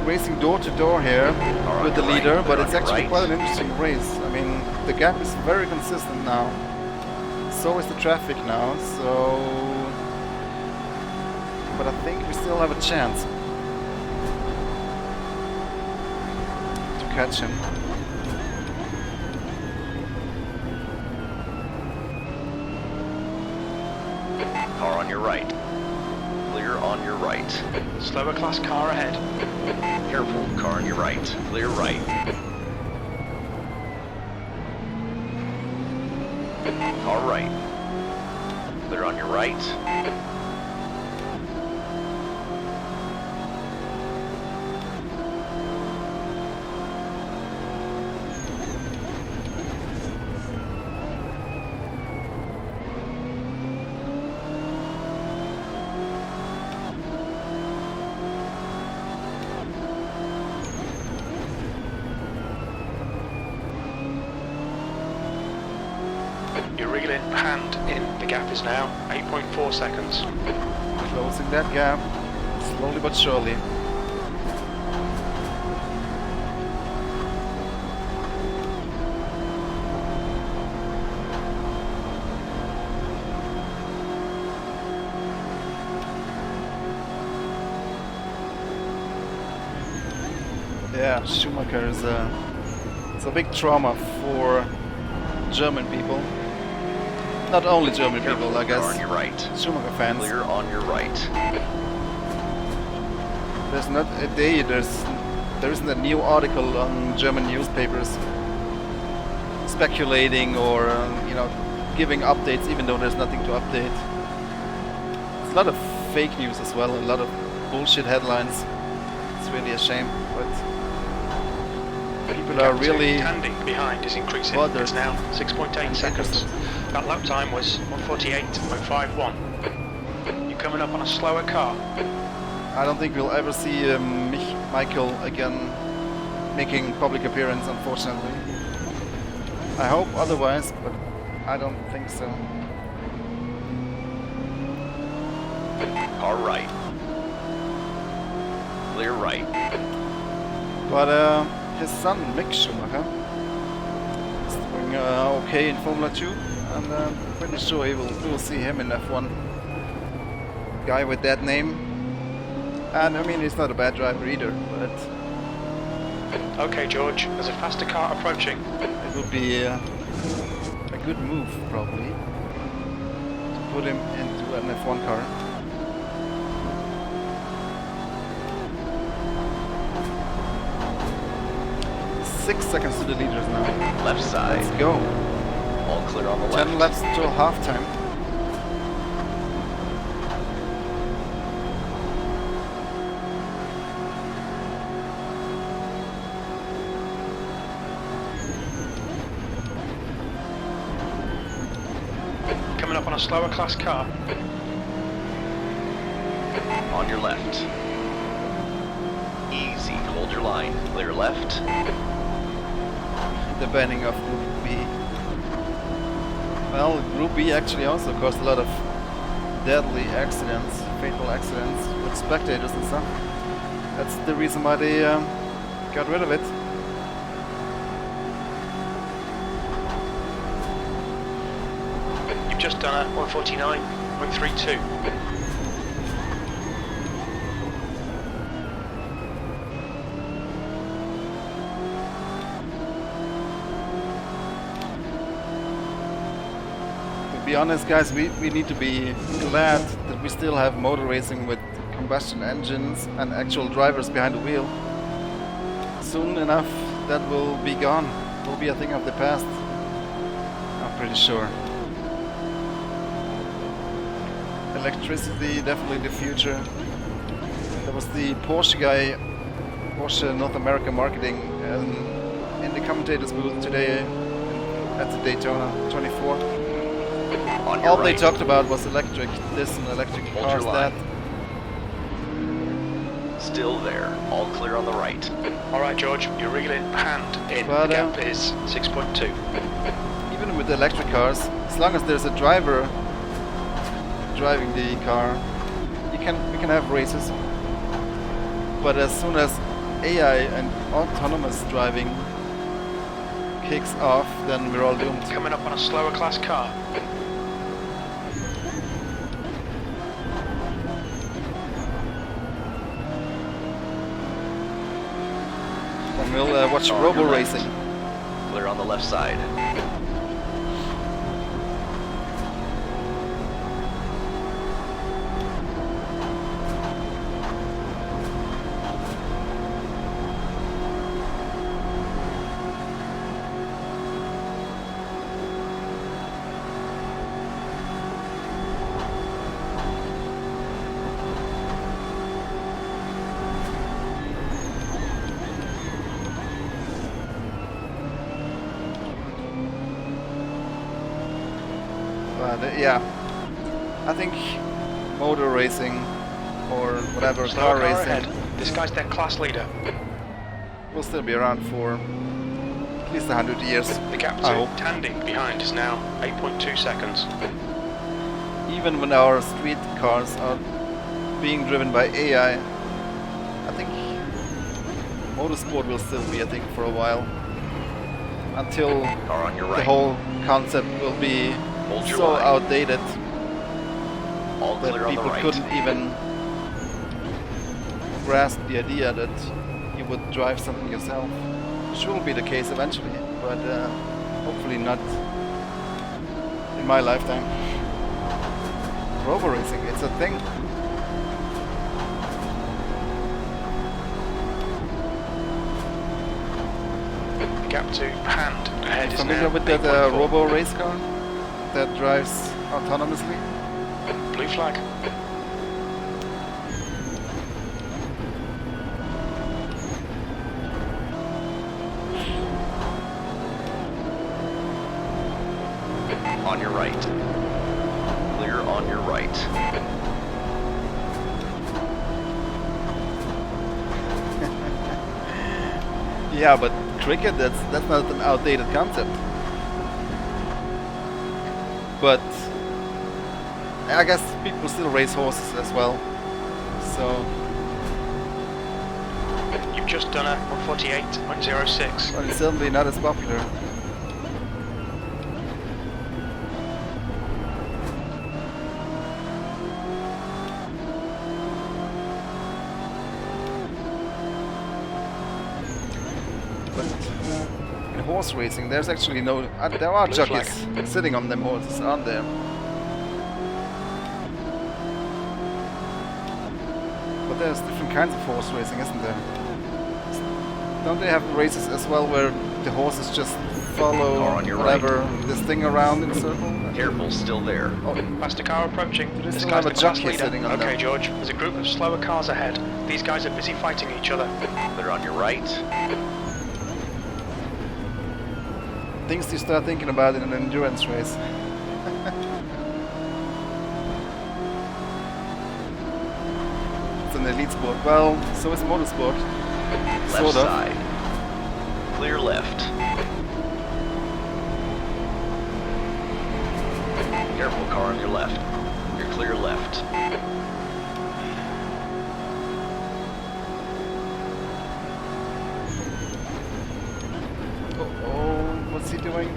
racing door to door here on with the your right, leader, but clear it's on your actually right. quite an interesting race. I mean, the gap is very consistent now. So is the traffic now, so... But I think we still have a chance to catch him. Car on your right. Clear on your right. Slower class car ahead. Careful, car on your right. Clear right. Car right. Clear on your right. You're reeling hand in. The gap is now 8.4 seconds. Closing that gap, slowly but surely. Yeah, Schumacher is it's a big trauma for German people. Not only German people, I Car on guess. your right. Schumacher fans. Clear on your right. There's not a day there isn't a new article on German newspapers speculating or you know, giving updates even though there's nothing to update. It's a lot of fake news as well, a lot of bullshit headlines. It's really a shame, but people are really Tandy behind is increasing. bothered. It's now 6.8 seconds. That lap time was 1:48.51. You're coming up on a slower car. I don't think we'll ever see Michael again making public appearance, unfortunately. I hope otherwise, but I don't think so. Car right. Clear right. But his son, Mick Schumacher, is doing okay in Formula 2, and I'm pretty sure we'll see him in F1. Guy with that name. And I mean, he's not a bad driver either, but Okay, George, there's a faster car approaching. it would be a good move, probably, to put him into an F1 car. Six seconds to the leaders now. Left side. Let's go. All clear on the left. 10 laps till halftime. Coming up on a slower class car. On your left. Easy. Hold your line. Clear left. The banning of Group B. Well, Group B actually also caused a lot of deadly accidents, fatal accidents with spectators and stuff. That's the reason why they got rid of it. just done a 149.32. To be honest, guys, we need to be glad that we still have motor racing with combustion engines and actual drivers behind the wheel. Soon enough, that will be gone. It will be a thing of the past. I'm pretty sure. Electricity, definitely the future. There was the Porsche guy, Porsche North America marketing, in the commentators booth today at the Daytona 24. All they talked about was electric, this and electric cars, that. Still there, all clear on the right. Alright George, you're reeling hand in, the gap is 6.2. Even with the electric cars, as long as there's a driver driving the car, we can have races. But as soon as AI and autonomous driving kicks off, then we're all doomed. Coming up on a slower class car. And we'll watch robo racing. Clear on the left side. Yeah, I think motor racing or whatever, Slower car racing ahead. This guy's their class leader. will still be around for at least 100 years. The gap to Tandy behind is now 8.2 seconds. Even when our street cars are being driven by AI, I think motorsport will still be a thing for a while. Until the whole concept will be so outdated that people couldn't even grasp the idea that you would drive something yourself. Which will be the case eventually, but hopefully not in my lifetime. Robo racing, it's a thing. The gap to hand ahead is familiar now with that 8.4. robo race car that drives autonomously? Blue flag. On your right. Clear on your right. Yeah, but cricket, that's not an outdated concept. But I guess people still race horses as well. So You've just done a 148.06. but it's certainly not as popular. But in horse racing, there's actually no. There are Blue jockeys flag. sitting on them horses, aren't there? But there's different kinds of horse racing, isn't there? Don't they have races as well where the horses just follow whatever this thing around in a circle? Careful, still there. Oh, Faster car approaching. do they This still guy's have the a class jockey leader. sitting on Okay, them? George. There's a group of slower cars ahead. These guys are busy fighting each other. Clear on your right. Things to start thinking about in an endurance race. It's an elite sport. Well, so is motorsport. Left Sort of. side. Clear left. Careful, car on your left. You're clear left. Oh, what's he doing?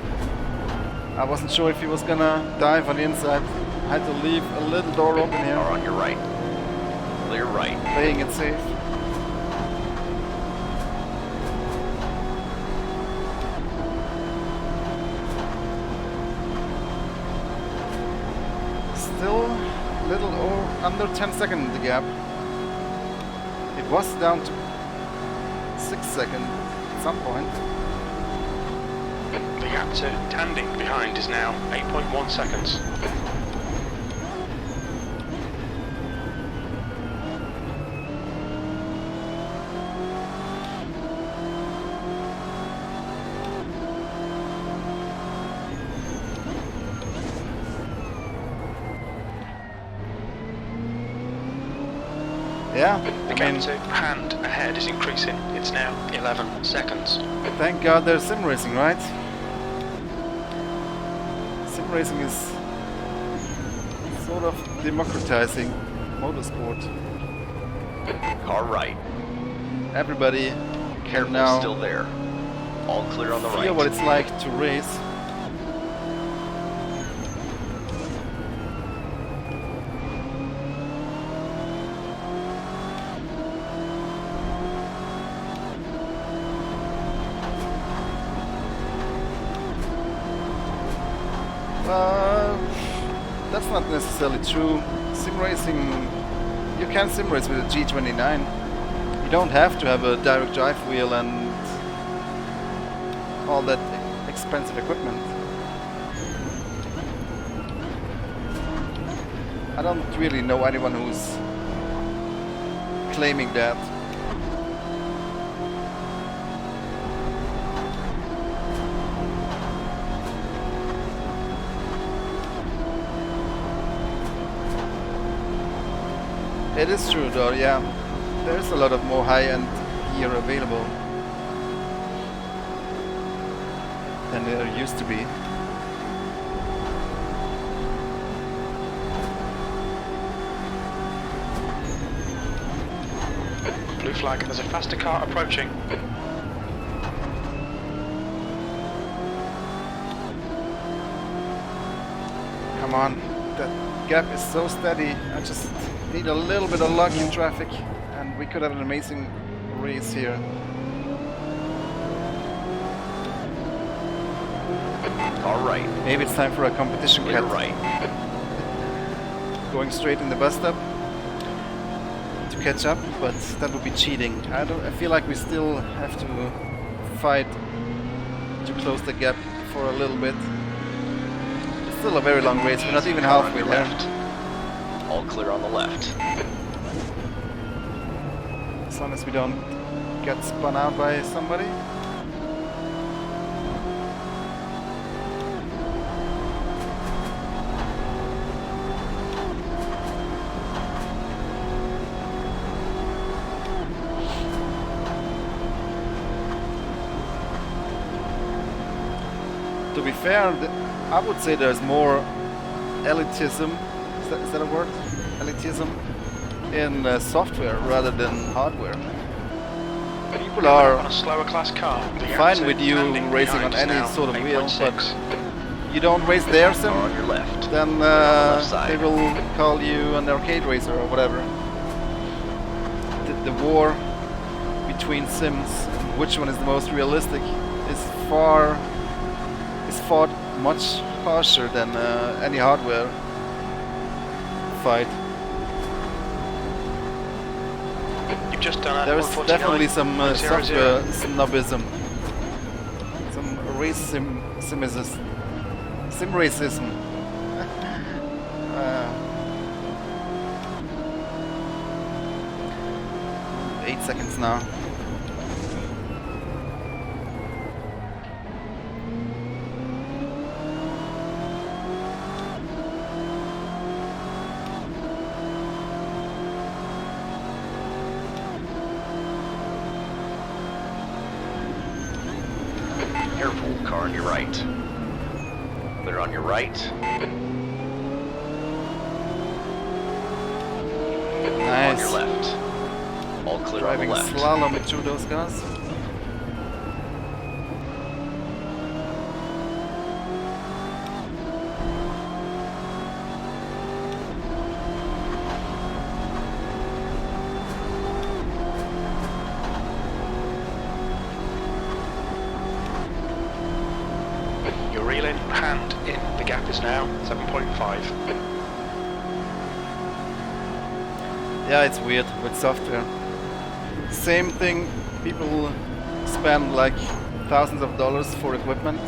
I wasn't sure if he was gonna dive on the inside. I had to leave a little door open here. Car on your right. Clear right. Playing it safe. Still a little under 10 seconds the gap. It was down to 6 seconds at some point. The gap to Tandy behind is now 8.1 seconds. Yeah, The gap to Hand ahead is increasing. It's now 11 seconds. Thank God there's sim racing, right? Sim racing is sort of democratizing motorsport. Car right. Everybody Careful, can now still there. All clear on the right. feel what it's like to race. That's not necessarily true. Sim racing, you can sim race with a G29. You don't have to have a direct drive wheel and all that expensive equipment. I don't really know anyone who's claiming that. It is true though, yeah. There's a lot of more high-end gear available than there used to be. Blue flag, there's a faster car approaching. Come on, that gap is so steady. I just need a little bit of luck in traffic and we could have an amazing race here. All right. Maybe it's time for a competition Clear cat. right. Going straight in the bus stop to catch up, but that would be cheating. I feel like we still have to fight to close the gap for a little bit. It's still a very long race. We're not even Car on halfway your there. left. All clear on the left. As long as we don't get spun out by somebody. To be fair, I would say there's more elitism, is that a word? Elitism in software rather than hardware. People are on a slower class car. fine with you racing on any sort of wheel, but you don't race their sim, Car on your left. then left side. they will call you an arcade racer or whatever. The war between sims, which one is the most realistic, is fought much harsher than any hardware fight. You've just done a There's 149.00. definitely some software snobism, some sim racism. 8 seconds now. Careful, car on your right. Clear on your right. On your Nice. left. All clear Driving on the left. slalom through those guys. is now 7.5. Yeah, it's weird with software. Same thing, people spend like thousands of dollars for equipment,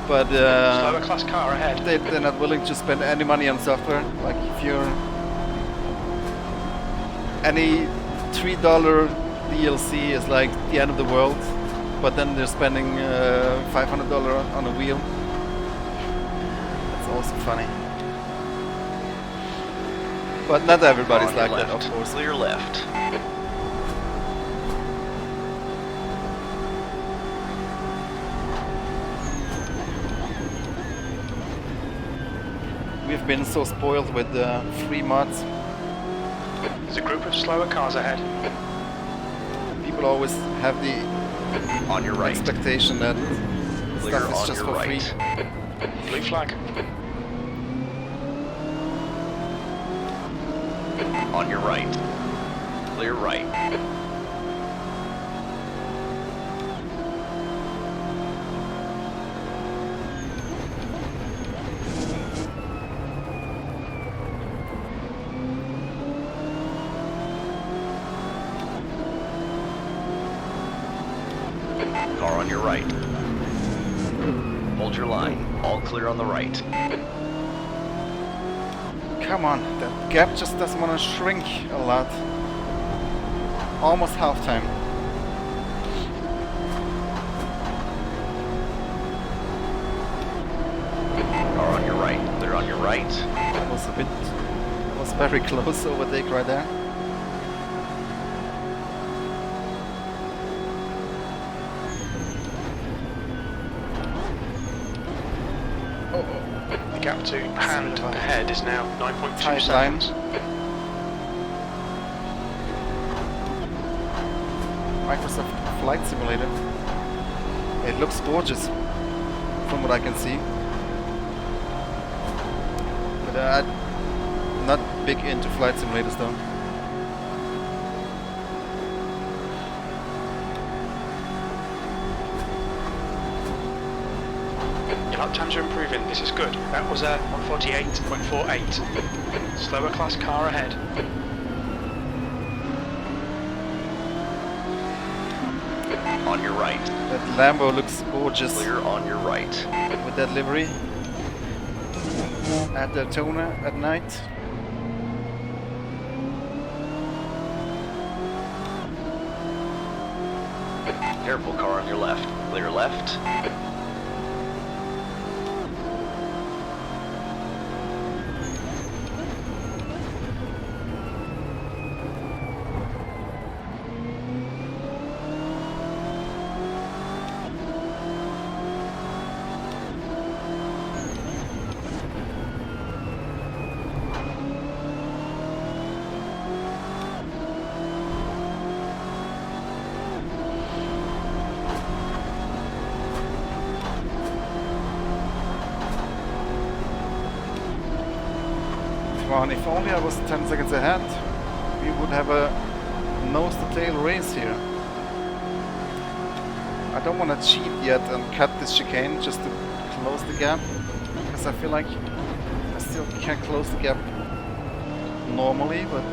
but slower class car ahead. They're not willing to spend any money on software. Like if you're any $3 DLC is like the end of the world, but then they're spending $500 on a wheel. That's also funny. But not everybody's like that, of course. Clear left. We've been so spoiled with free mods. There's a group of slower cars ahead. People always have the on your right expectation that clear stuff is on just your for right. free. Blue flag. On your right. Clear right. Car on your right. Hold your line. All clear on the right. Come on, that gap just doesn't want to shrink a lot. Almost half time. Car on your right. Clear on your right. That was very close overtake right there. The gap to hand ahead is now 9.2 Tight seconds. Microsoft Flight Simulator. It looks gorgeous from what I can see. But I'm not big into flight simulators though. Your lap times are improving, this is good. That was a 148.48. Slower class car ahead. On your right. That Lambo looks gorgeous Clear on your right. with that livery. At DAYTONA at night. Careful, car on your left. Clear left. Come on, if only I was 10 seconds ahead, we would have a nose-to-tail race here. I don't want to cheat yet and cut this chicane just to close the gap, because I feel like I still can close the gap normally, but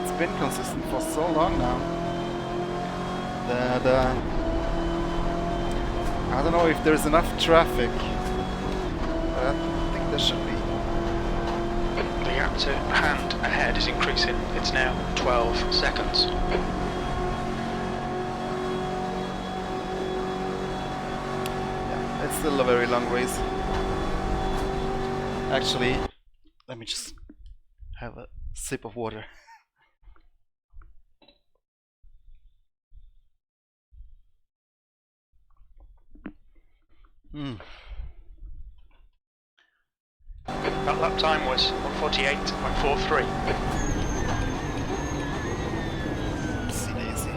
it's been consistent for so long now that I don't know if there's enough traffic, but I think there should be. The gap to hand ahead is increasing. It's now 12 seconds. Yeah, it's still a very long race. Actually, let me just have a sip of water. That lap time was 148.43. Oopsie daisy.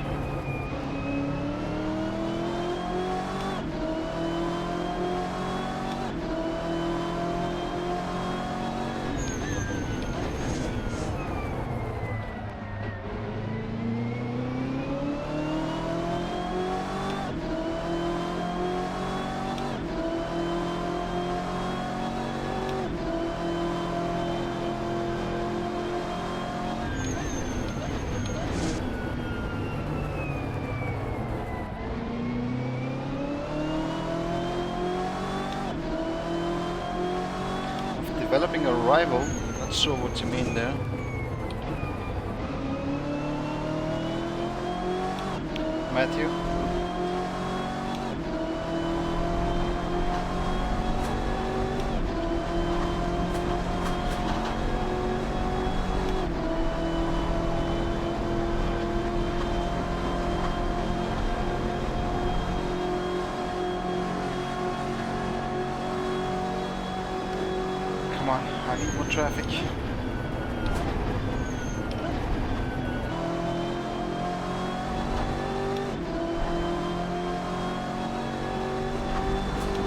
developing a rival. Not sure what you mean there. Matthew? Come on, I need more traffic.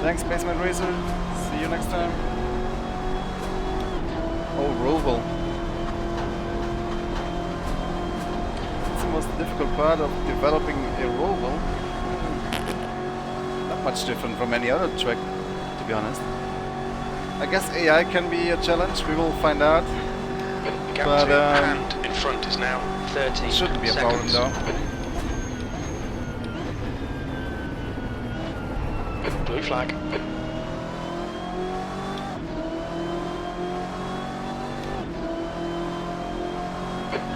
Thanks, Basement Racer. See you next time. Oh, Roval. It's the most difficult part of developing a Roval. Not much different from any other track, to be honest. I guess AI can be a challenge, we will find out. Gap But to hand in front is now 30 shouldn't be a seconds. problem though. Blue flag.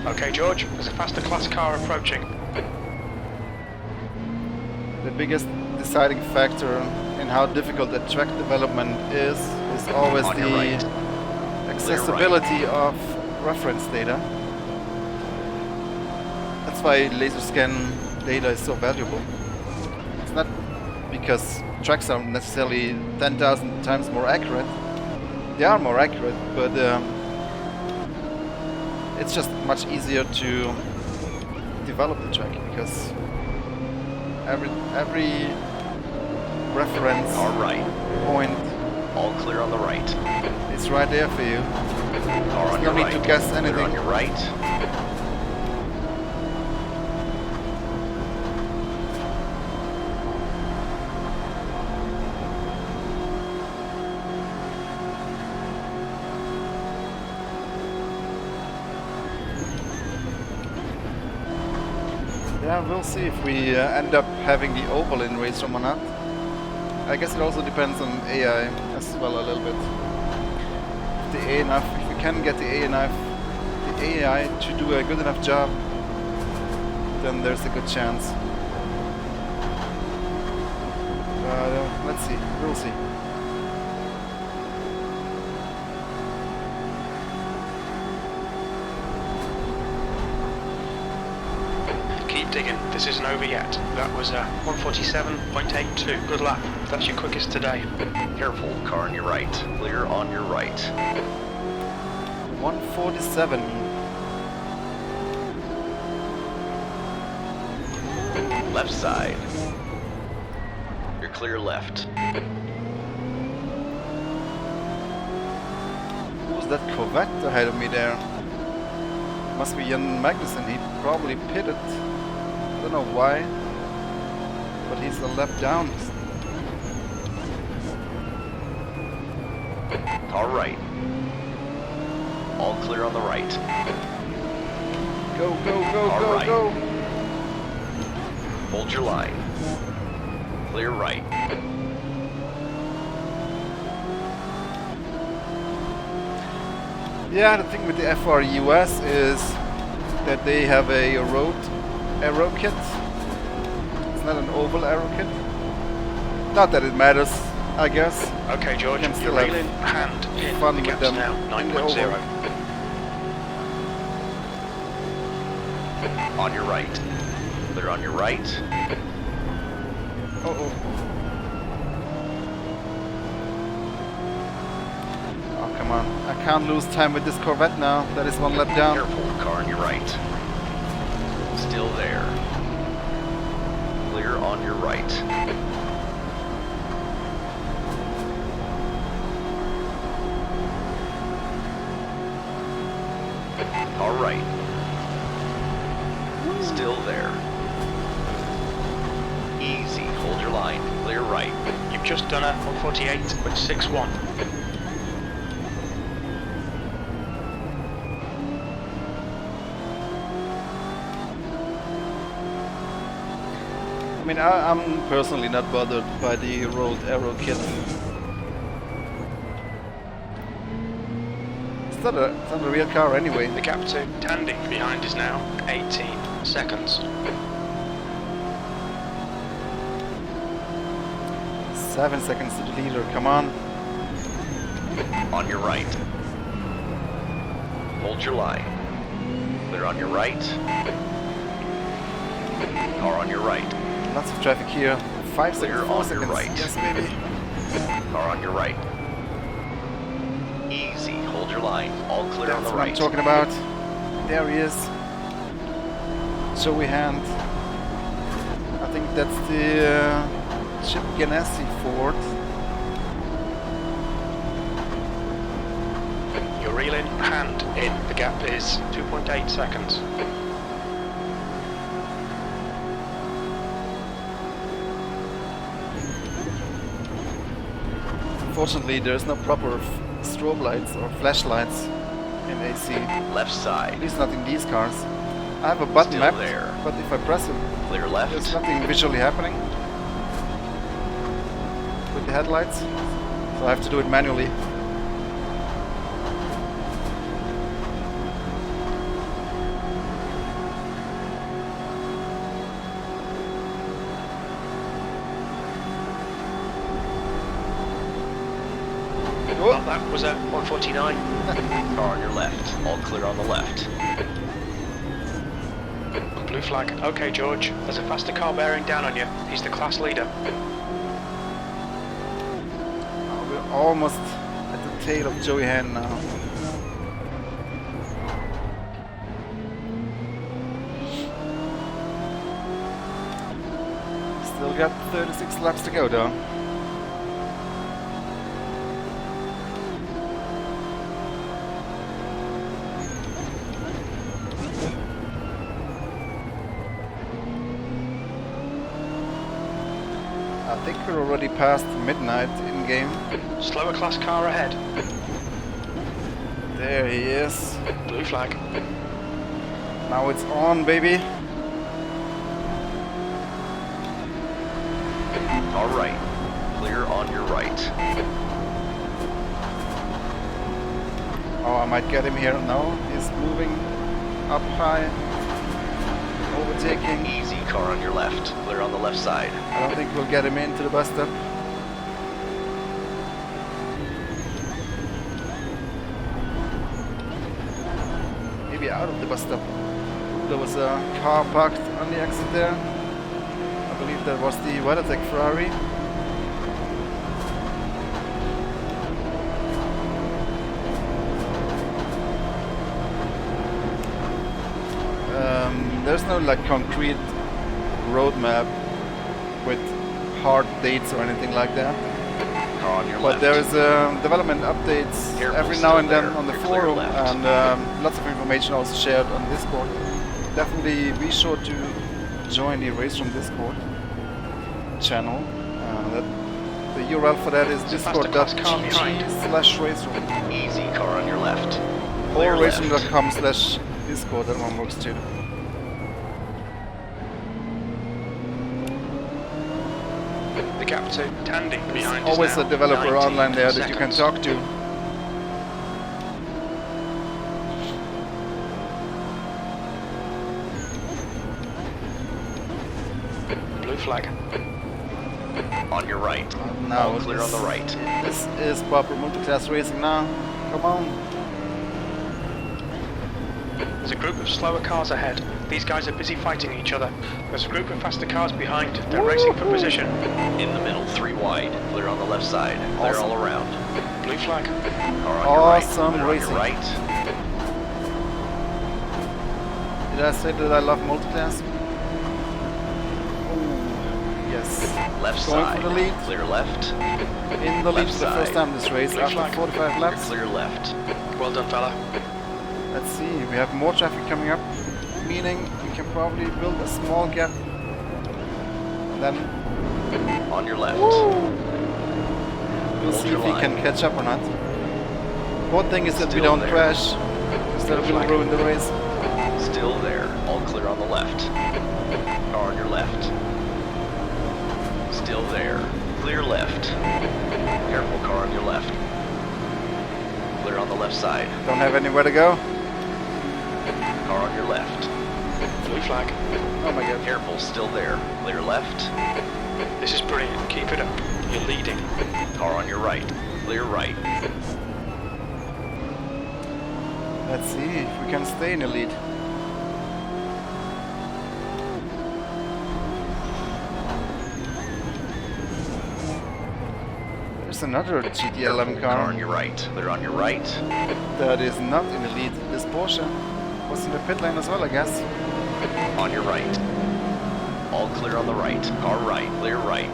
Okay, George, there's a faster class car approaching. The biggest deciding factor in how difficult the track development is always On your the right. accessibility of reference data. That's why laser scan data is so valuable. It's not because tracks are necessarily 10,000 times more accurate. They are more accurate, but it's just much easier to develop the track because every reference All right. point All clear on the right. is right there for you. Car on No your need right. to guess Clear anything. on your right. Yeah, we'll see if we end up having the oval in race room or not. I guess it also depends on AI as well a little bit. If we can get the AI to do a good enough job, then there's a good chance. But let's see, we'll see. Keep digging, this isn't over yet. That was a 147.82. Good lap. That's your quickest today. Careful, car on your right. Clear on your right. 147. Left side. You're clear left. Who's that Corvette ahead of me there? Must be Jan Magnussen. He probably pitted. Don't know why, but he's a lap down. Car right. All clear on the right. Go, go, go, All go, right. go! Hold your line. Clear right. Yeah, the thing with the FRUS is that they have a road aero kit. It's not an oval aero kit. Not that it matters, I guess. Okay, George, can you're still have reeling hand in. fun The with gap's them now in the oval. 9.0. On your right. Clear on your right. Oh, come on. I can't lose time with this Corvette now. That is one lap down. Careful, car on your right. Still there. Clear on your right. All right. Still there. Easy, hold your line. Clear right. You've just done a 148.61. I mean, I'm personally not bothered by the road aero kit. not a real car anyway. The gap to Tandy behind is now 18 seconds. 7 seconds to the leader, come on. On your right. Hold your line. Clear on your right. Car on your right. Lots of traffic here. 5 Clear seconds, 4 on seconds. your right. Yes, baby. Car on your right. Easy. Hold your line. All clear on That's the what right. I'm talking about. There he is. Joey Hand. I think that's the Chip Ganassi Ford. You're reeling Hand in. The gap is 2.8 seconds. Unfortunately, there's no proper strobe lights or flashlights in AC. Left side. At least not in these cars. I have a button Still map, there. but if I press it, Clear left. there's nothing visually happening with the headlights, so I have to do it manually. Well, that was at 149. Car on your left. All clear on the left. Blue flag. Okay, George. There's a faster car bearing down on you. He's the class leader. We're almost at the tail of Joey Hand now. Still got 36 laps to go though. I think we're already past midnight in game. Slower class car ahead. There he is. Blue flag. Now it's on, baby. All right. Clear on your right. Oh, I might get him here. No, he's moving up high. Overtaking. Easy. Car on your left. Clear on the left side. I don't think we'll get him into the bus stop. Maybe out of the bus stop. There was a car parked on the exit there. I believe that was the WeatherTech Ferrari. There's no like concrete roadmap with hard dates or anything like that. Car on your But left. there is development updates Careful, every now and still then there. on the You're clear forum, left. and lots of information also shared on Discord. Definitely be sure to join the Race from Discord channel. The URL for that is discord.gg/raceroom Easy. Car on your left. or Clear left. raceroom.com/discord. That one works too. The gap to Tandy behind is Always now a developer 19 online there that you can seconds. talk to. Blue flag. On your right. Now All clear on the right. This is proper multi-class racing now. Come on. There's a group of slower cars ahead. These guys are busy fighting each other. There's a group of faster cars behind. They're racing for position. In the middle. 3 wide. Clear on the left side. Clear Awesome. all around. Blue flag. Car on Awesome your right. Clear racing. on your right. Did I say that I love multi-class? Oh, yes. Left Going side. for the lead. Clear left. In the lead Left for the first side. time this race Blue after flag. 45 You're laps. clear left. Well done, fella. Let's see, we have more traffic coming up, meaning we can probably build a small gap. And then On your left. we'll see your if we line. can catch up or not. One thing is that we Still don't there. crash, because that will ruin the race. Still there. All clear on the left. Car on your left. Still there. Clear left. Careful, car on your left. Clear on the left side. Don't have anywhere to go. Car on your left. Blue flag. Oh my god. Careful, still there. Clear left. This is brilliant. Keep it up. You're leading. Car on your right. Clear right. Let's see if we can stay in the lead. There's another GT11 Car car on your right. Clear on your right. that is not in the lead. This Porsche was in the pit lane as well, I guess. On your right. All clear on the right. Car right. Clear right.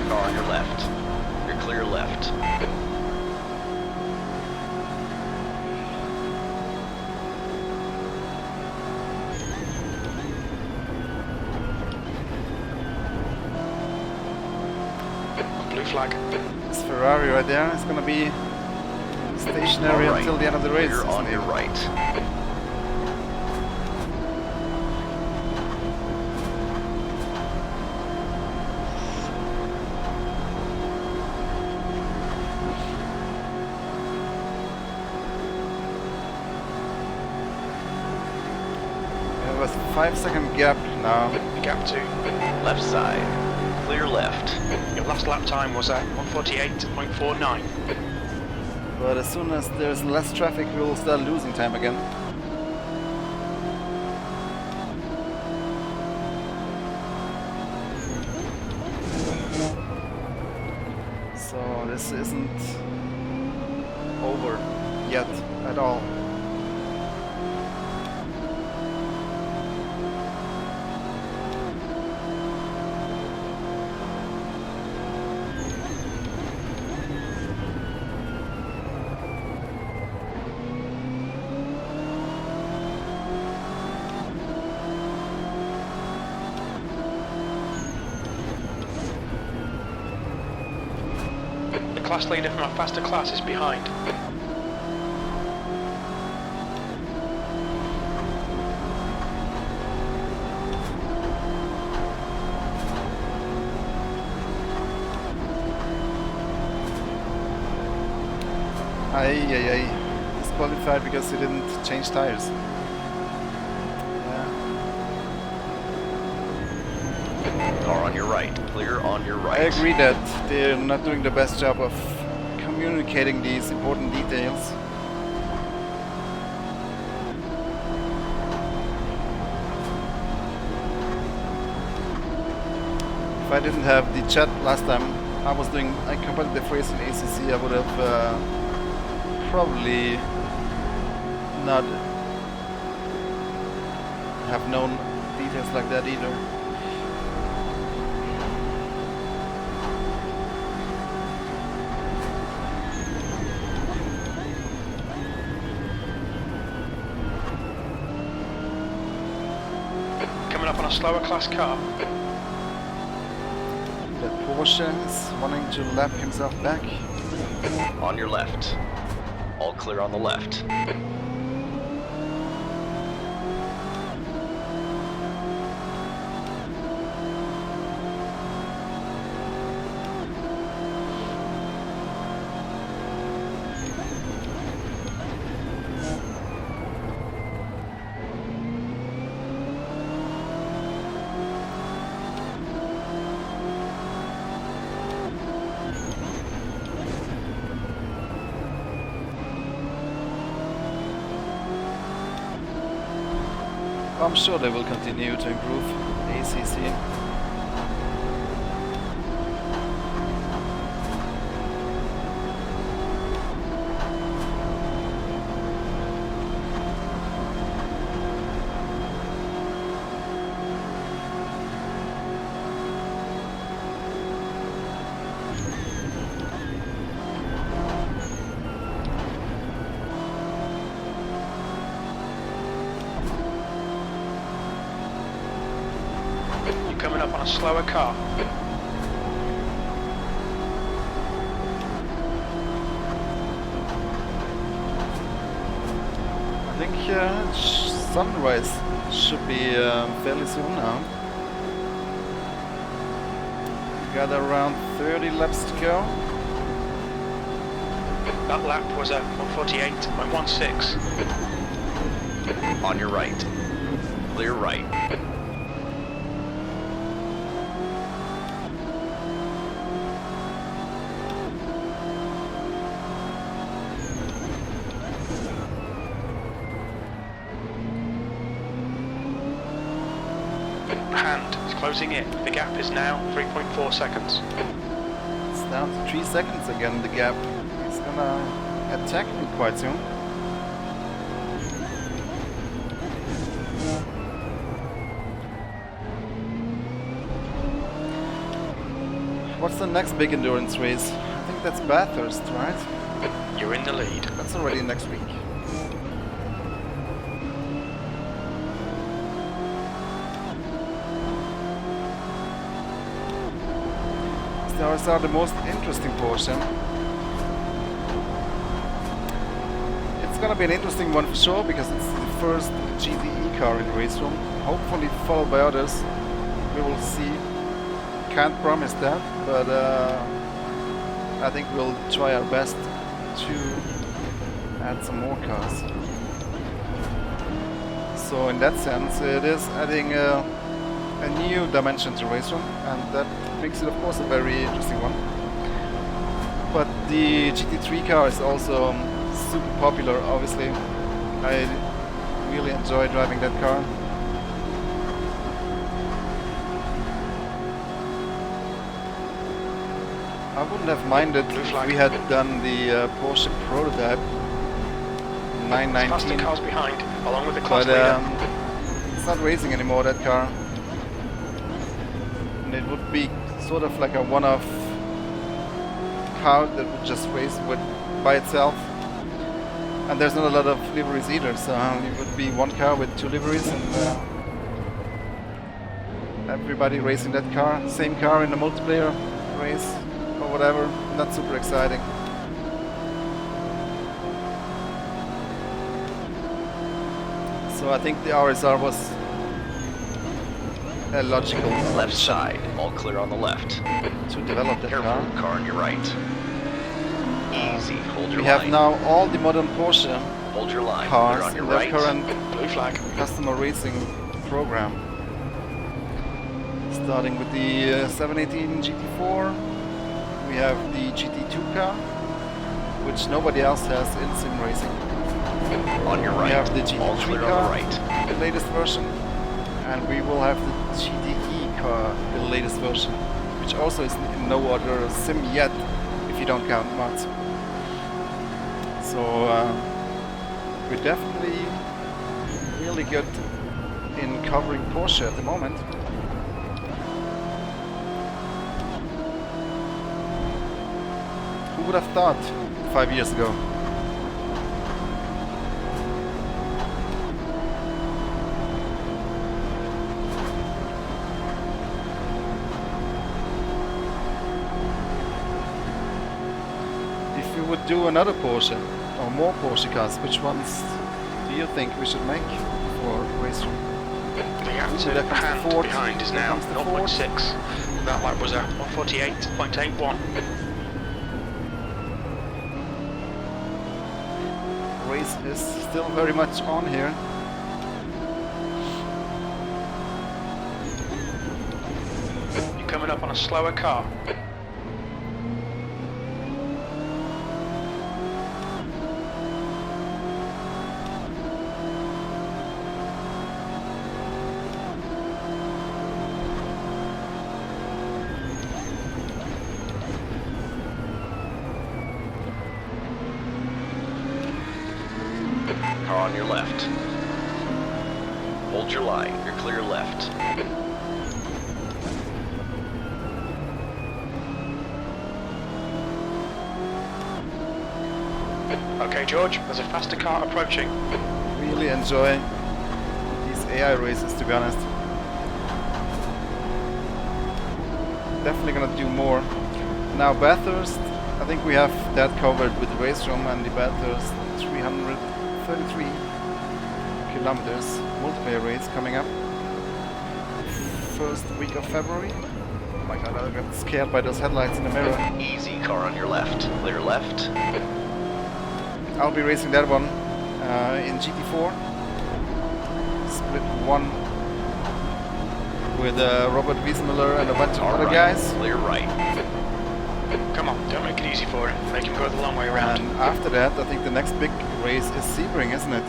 Car on your left. You're clear left. Blue flag. This Ferrari right there is gonna be stationary All right. until the end of the race. Clear on isn't your it? right. There was a 5-second gap now. Gap 2. Left side. Clear left. Your last lap time was at 1:48.49. But as soon as there's less traffic, we'll start losing time again. So this isn't over yet at all. The class leader from our faster class is behind. Ay. Disqualified because he didn't change tires. Yeah. Car on your right. Clear on your right. I agree that they're not doing the best job of communicating these important details. If I didn't have the chat last time, I completed the race in ACC, I would have probably not have known details like that either. Coming up on a slower class car. That Porsche is wanting to lap himself back. On your left. All clear on the left. I'm sure they will continue to improve ACC. a slower car. I think sunrise should be fairly soon now. We got around 30 laps to go. That lap was at 148.16. On your right. Clear right. Hand is closing in. The gap is now 3.4 seconds. It's down to 3 seconds again, the gap. He's gonna attack me quite soon. What's the next big endurance race? I think that's Bathurst, right? You're in the lead. That's already next week. Those are the most interesting portion. It's gonna be an interesting one for sure because it's the first GTE car in race room. Hopefully followed by others. We will see. Can't promise that, but I think we'll try our best to add some more cars. So in that sense, it is adding a new dimension to race room, and that makes it of course a very interesting one. But the GT3 car is also super popular, obviously. I really enjoy driving that car. I wouldn't have minded if we had done the Porsche prototype 919. Faster cars behind, along with the class But leader. it's not racing anymore, that car. And it would be sort of like a one-off car that would just race with by itself. And there's not a lot of liveries either, so it would be one car with 2 liveries and everybody racing that car. Same car in the multiplayer race or whatever. Not super exciting. So I think the RSR was a logical Left side. All clear on the left. to develop that Careful. car. Car on your right. Easy. Hold your We have line. now all the modern Porsche Hold your line. Clear cars on your in their right. current Blue flag. customer racing program. Starting with the 718 GT4, we have the GT2 car, which nobody else has in sim racing. On your We right. have the All GT3 clear on car, the right. the latest version, and we will have the GTE car, the latest version, which also is in no other sim yet, if you don't count mods. So we're definitely really good in covering Porsche at the moment. Who would have thought 5 years ago? If we would do another Porsche or more Porsche cars, which ones do you think we should make for race room? The gap to There comes the hand Ford. behind is There now comes the Ford. 0.6. That lap was at 148.81. Race is still very much on here. You're coming up on a slower car. Car on your left. Hold your line. You're clear left. Okay, George, there's a faster car approaching. Really enjoy these AI races, to be honest. definitely gonna do more. Now Bathurst, I think we have that covered with the race room and the Bathurst 333 kilometers multiplayer race coming up. First week of February. Oh my god, I got scared by those headlights in the mirror. Easy, car on your left. Clear left. I'll be racing that one in GT4. Split 1 with Robert Wiesmuller and a bunch of other guys. Clear right. Come on, don't make it easy for him. Make him go the long way around. And after that, I think the next big race is Sebring, isn't it?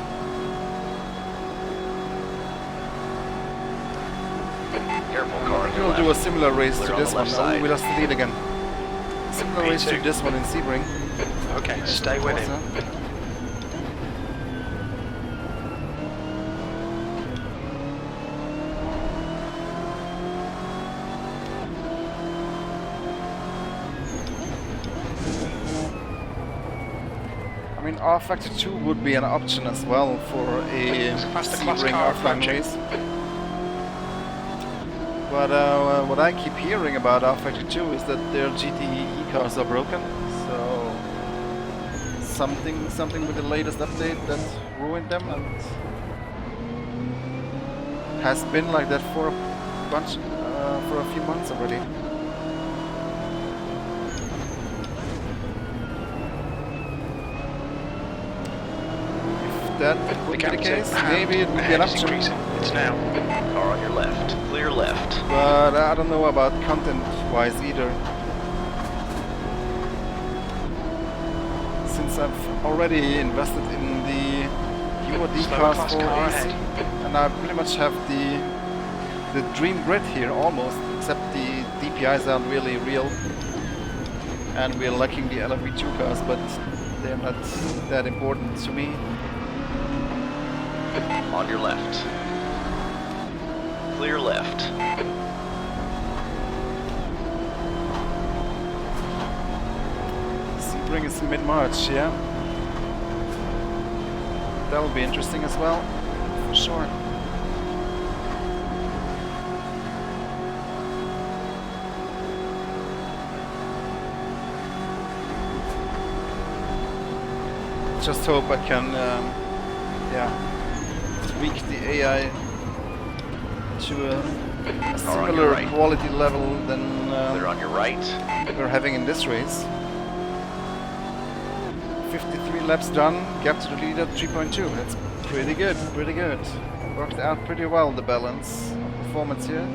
Careful, car on your We'll left. do a similar race Clear to on this the one. left Oh, side. we lost the lead again. Similar Me race to too. this one in Sebring. Okay, stay with him. Corsa. I mean, R Factor 2 would be an option as well for a Faster class Sebring car offline approaching. race. But what I keep hearing about R Factor 2 is that their GTE cars are broken. So something with the latest update that ruined them, and has been like that for a few months already. That would be the case, maybe it would be an option, It's now. Car on your left. Clear left. but I don't know about content-wise either. Since I've already invested in the UOD Slower cars class for car AC, ahead. and I pretty much have the dream grid here almost, except the DPIs aren't really real, and we're lacking the LMV2 cars, but they're not that important to me. On your left. Clear left. Sebring is mid-March, yeah. That'll be interesting as well, for sure. Just hope I can, yeah, tweak the AI to a similar right. quality level than Clear on your right. we're having in this race. 53 laps done, gap to the leader 3.2. That's pretty good, pretty good. Worked out pretty well, the balance of performance here.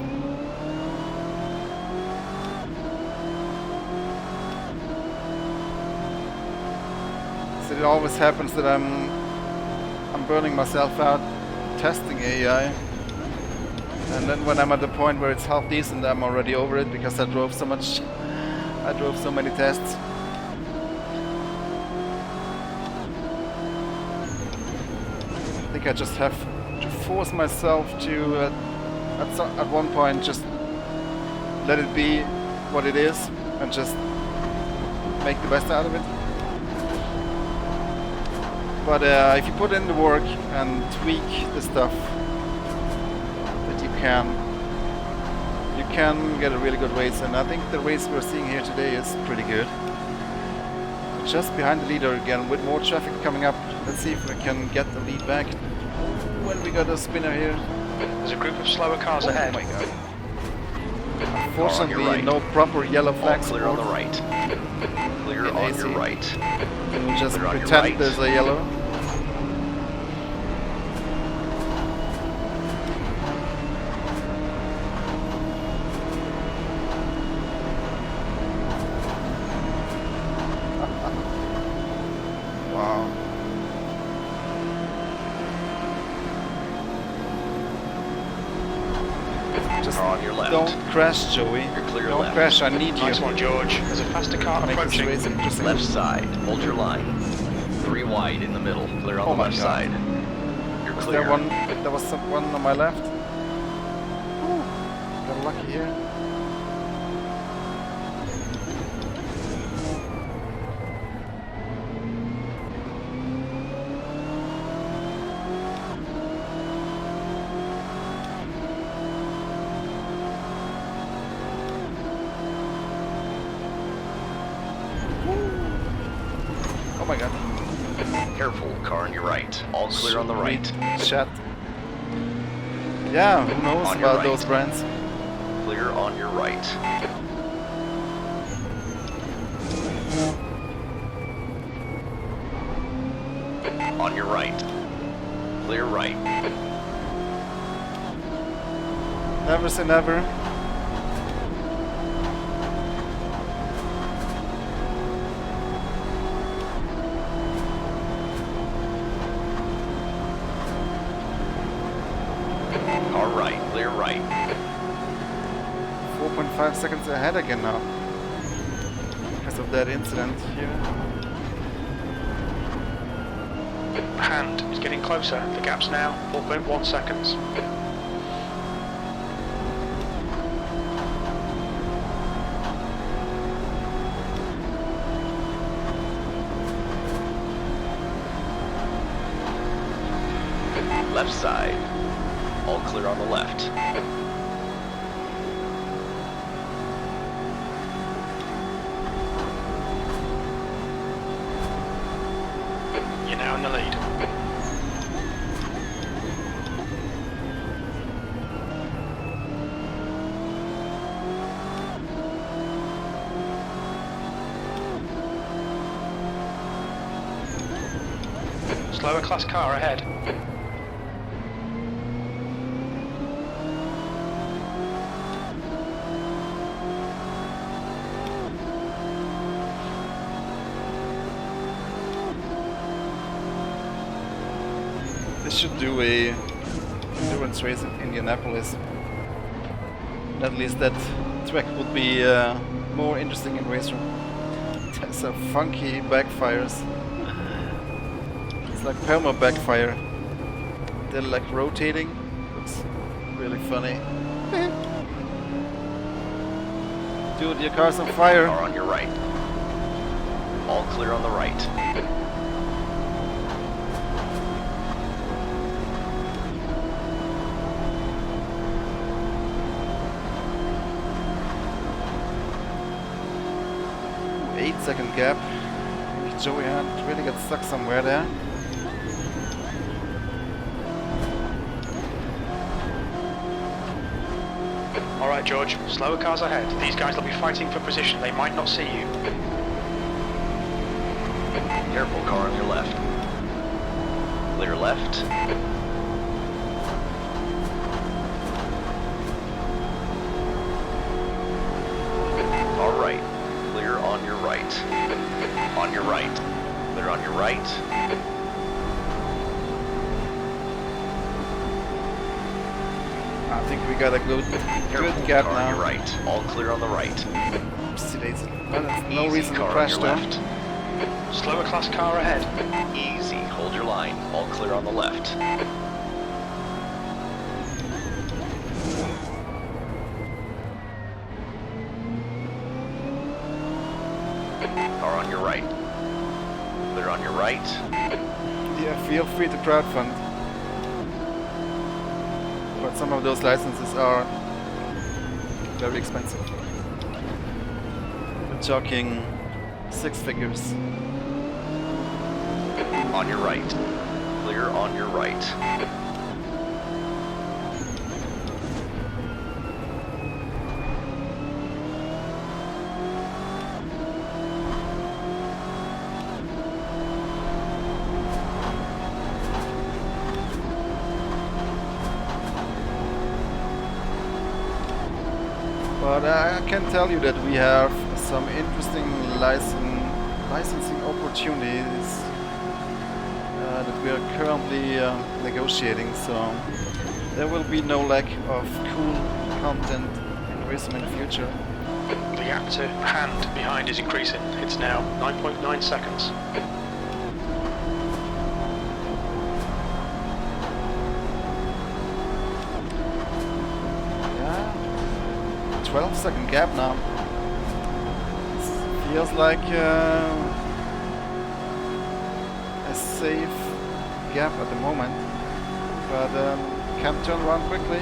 So it always happens that I'm burning myself out testing AI. And then when I'm at the point where it's half decent, I'm already over it because I drove so much. I drove so many tests. I think I just have to force myself to, at one point, just let it be what it is and just make the best out of it. But if you put in the work and tweak the stuff that you can get a really good race, and I think the race we're seeing here today is pretty good. Just behind the leader again, with more traffic coming up. Let's see if we can get the lead back when we got a spinner here. There's a group of slower cars Oh ahead. my god. Car Unfortunately, on your right. no proper yellow All flag clear on the support. right. Clear In on AC. your right. We'll just Clear on your pretend right. there's a yellow. Wow. Just Car on your left. don't crash, Joey. You're clear Don't left. crash, I need you. Nice one, George. There's a faster car Make this approaching. race interesting. Left side. Hold your line. 3 wide in the middle. Clear on Oh the my left God. side. You're Is clear. there was one on my left. Ooh, got lucky here. Careful, car on your right. All clear on the right. Shut. Yeah, who knows On your about right. those brands? Clear on your right. On your right. Clear right. Never say never. Car right. Clear right. 4.5 seconds ahead again now. Because of that incident here. Hand is getting closer. The gap's now 4.1 seconds. Left side. All clear on the left. You're now in the lead. Slower class car ahead. This should do a endurance race in Indianapolis. And at least that track would be more interesting in race room. There's some funky backfires. It's like perma backfire. They're like rotating. Looks really funny. Dude, your car's on fire. Car on your right. All clear on the right. 8-second gap. Joey Hunt really got stuck somewhere there. Alright George, slower cars ahead. These guys will be fighting for position. They might not see you. Careful, car on your left. Clear left. All right. Clear on your right. On your right. Clear on your right. I think we got a good gap car now. on your right. All clear on the right. See, there's no Easy, reason to car on crash your though. left. Slower class car ahead. Easy. Hold your line. All clear on the left. Car on your right. Clear on your right. Yeah, feel free to crowdfund. But some of those licenses are very expensive. We're talking 6 figures. On your right. Clear on your right. But I can tell you that we have some interesting licensing opportunities that we are currently negotiating, so there will be no lack of cool content in racing in the future. The gap to hand behind is increasing. It's now 9.9 seconds. Yeah, 12-second gap now. Feels like a safe gap at the moment, but can turn around quickly.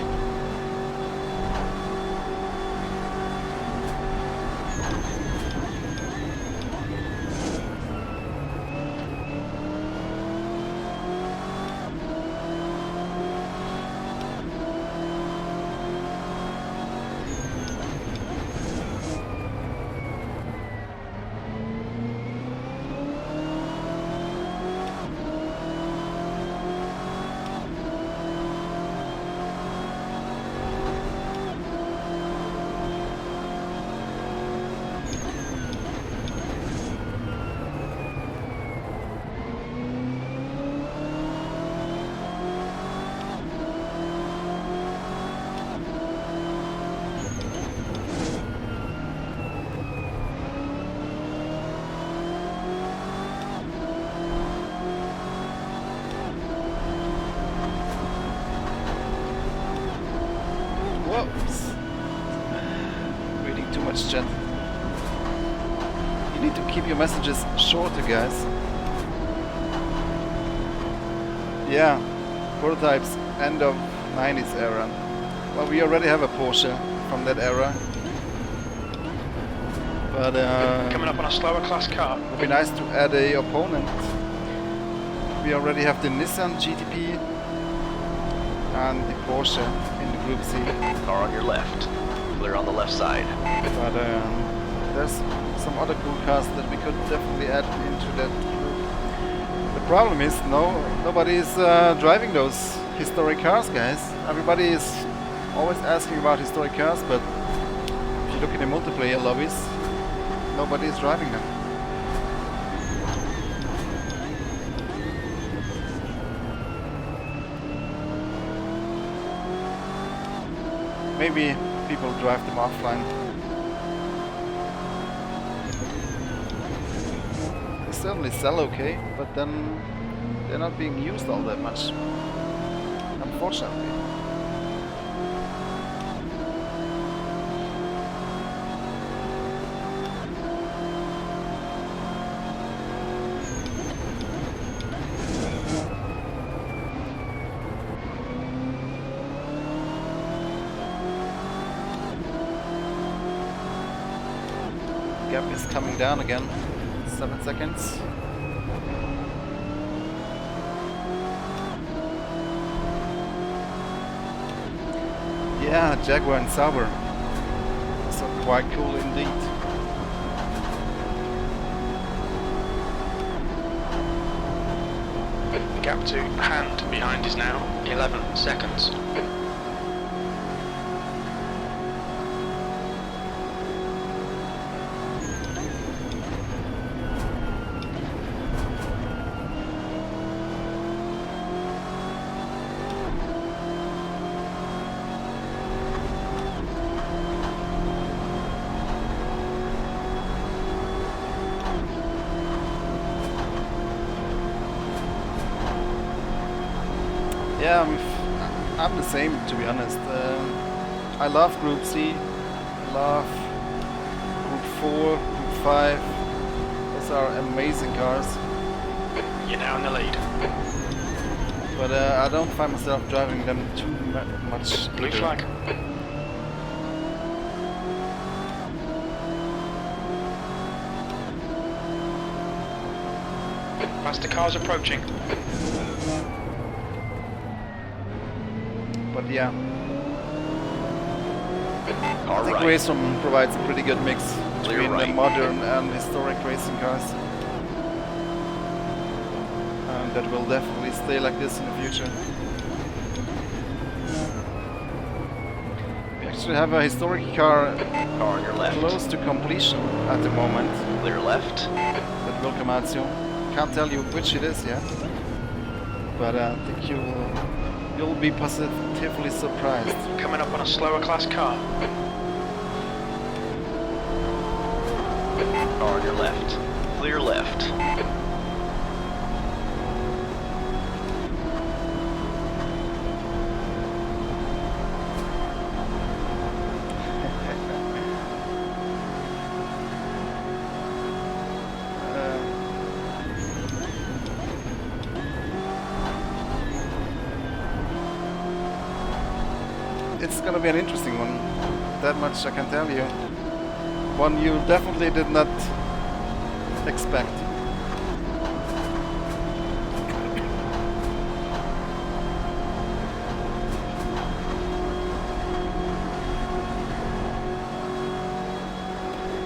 message chat. You need to keep your messages shorter, guys. Yeah, prototypes end of 90s era. Well, we already have a Porsche from that era. But coming up on a slower class car. It would be nice to add a opponent. We already have the Nissan GTP and the Porsche in the Group C. Car on your left. Clear on the left side. But there's some other cool cars that we could definitely add into that group. The problem is nobody is driving those historic cars, guys. Everybody is always asking about historic cars, but if you look in the multiplayer lobbies, nobody is driving them. Maybe people drive them offline. They certainly sell okay, but then they're not being used all that much, unfortunately. Gap is coming down again. 7 seconds. Yeah, Jaguar and Sauber. So quite cool indeed. The gap to hand behind is now 11 seconds. Yeah, I'm the same, to be honest. I love Group C, love Group 4, Group 5. Those are amazing cars. You're now in the lead. But I don't find myself driving them too much. Blue flag. Faster cars approaching. But yeah, Car I think right. Racing provides a pretty good mix between right. the modern and historic racing cars. And that will definitely stay like this in the future. We actually have a historic car Car on your left. close to completion at the moment. Clear left. That will come out soon. Can't tell you which it is yet, but I think you'll be positively surprised. Coming up on a slower class car. Car on your left. Clear left. It's gonna be an interesting one, that much I can tell you. One you definitely did not expect.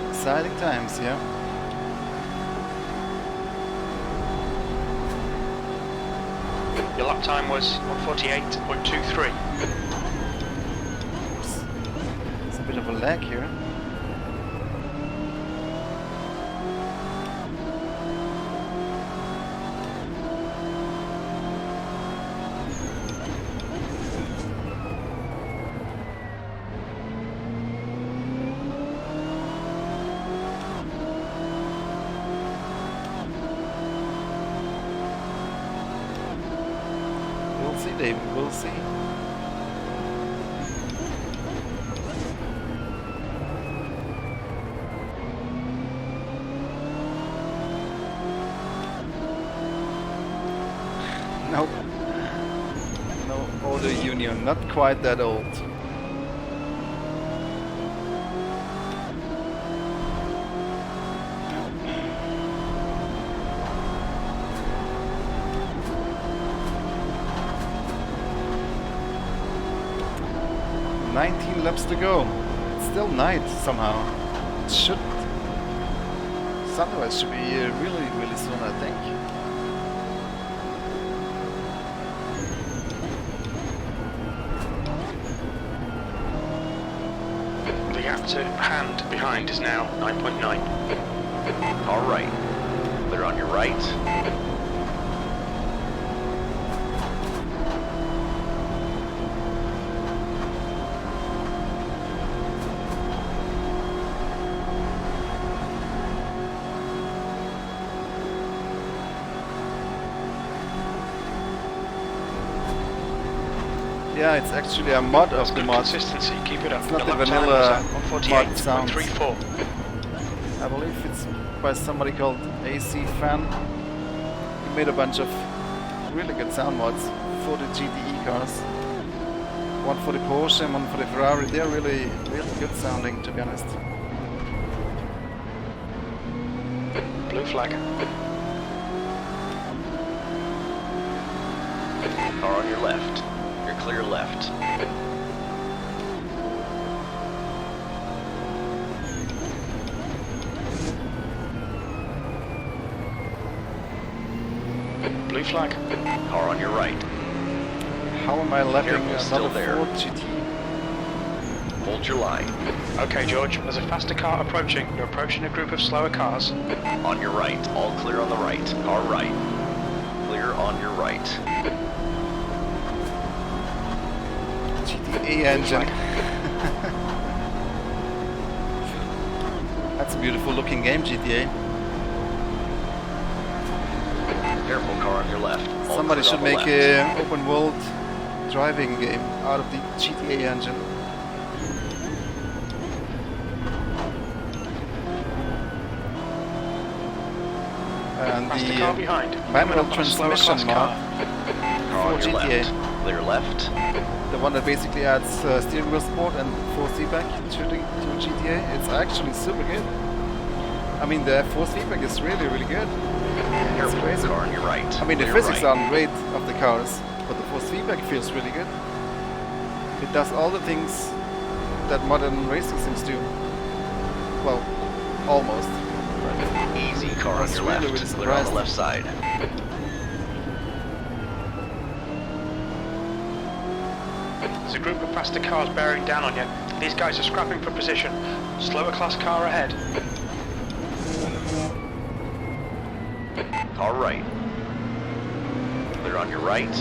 Exciting times, yeah. Your lap time was 1:48.23. It's a bit of a lag here. We'll see, David, we'll see. Nope. No auto union, not quite that old. Laps to go. It's still night somehow. It should. Sunrise should be really, really soon, I think. The gap to hand behind is now 9.9. All right. Clear on your right. Yeah, it's actually a mod of the mod. Consistency, keep it up. It's not the vanilla mod sound. 148.34. I believe it's by somebody called AC Fan. He made a bunch of really good sound mods for the GTE cars. One for the Porsche and one for the Ferrari. They're really, really good sounding, to be honest. Blue flag. Car on your left. You're clear left. Blue flag. Car on your right. How am I lapping Careful, still another there. Ford GT? Hold your line. Okay, George, there's a faster car approaching. You're approaching a group of slower cars. On your right. All clear on the right. Car right. Clear on your right. GTA engine. That's a beautiful looking game, GTA. Careful, car on your left. All Somebody clear should on the make left. an open world driving game out of the GTA engine. And Faster car the behind. manual Coming up on a slower transmission class mod Car on for your GTA. left. Clear left. The one that basically adds steering wheel support and 4 feedback to GTA. It's actually super good. I mean, the force feedback is really, really good. It's Careful, crazy. car on your right. I mean, the Clear physics right. aren't great of the cars, but the force feedback feels really good. It does all the things that modern racing sims do. Well, almost. Easy, car on was your really, left. really Clear on the surprised. left side. There's a group of faster cars bearing down on you. These guys are scrapping for position. Slower class car ahead. Car right. Clear on your right.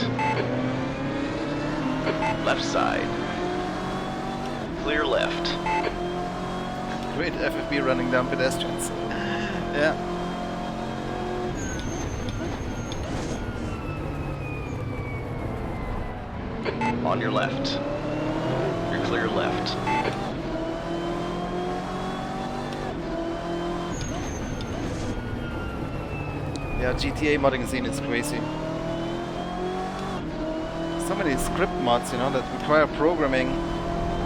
Left side. Clear left. Great FFB running down pedestrians. Yeah. On your left. You're clear left. Yeah, GTA modding scene is crazy. So many script mods, you know, that require programming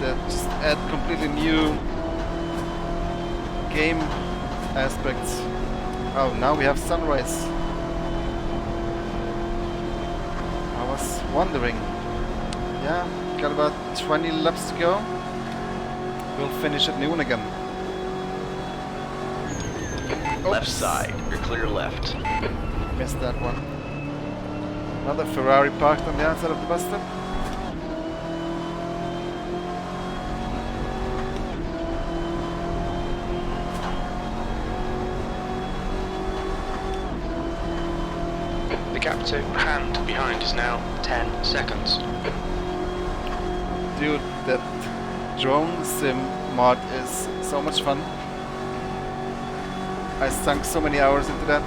that just add completely new game aspects. Oh, now we have sunrise. I was wondering. Yeah, got about 20 laps to go. We'll finish at noon again. Left Oops. side. You're clear left. Missed that one. Another Ferrari parked on the outside of the bus stop. The gap to hand behind is now 10 seconds. Dude, that drone sim mod is so much fun. I sunk so many hours into that.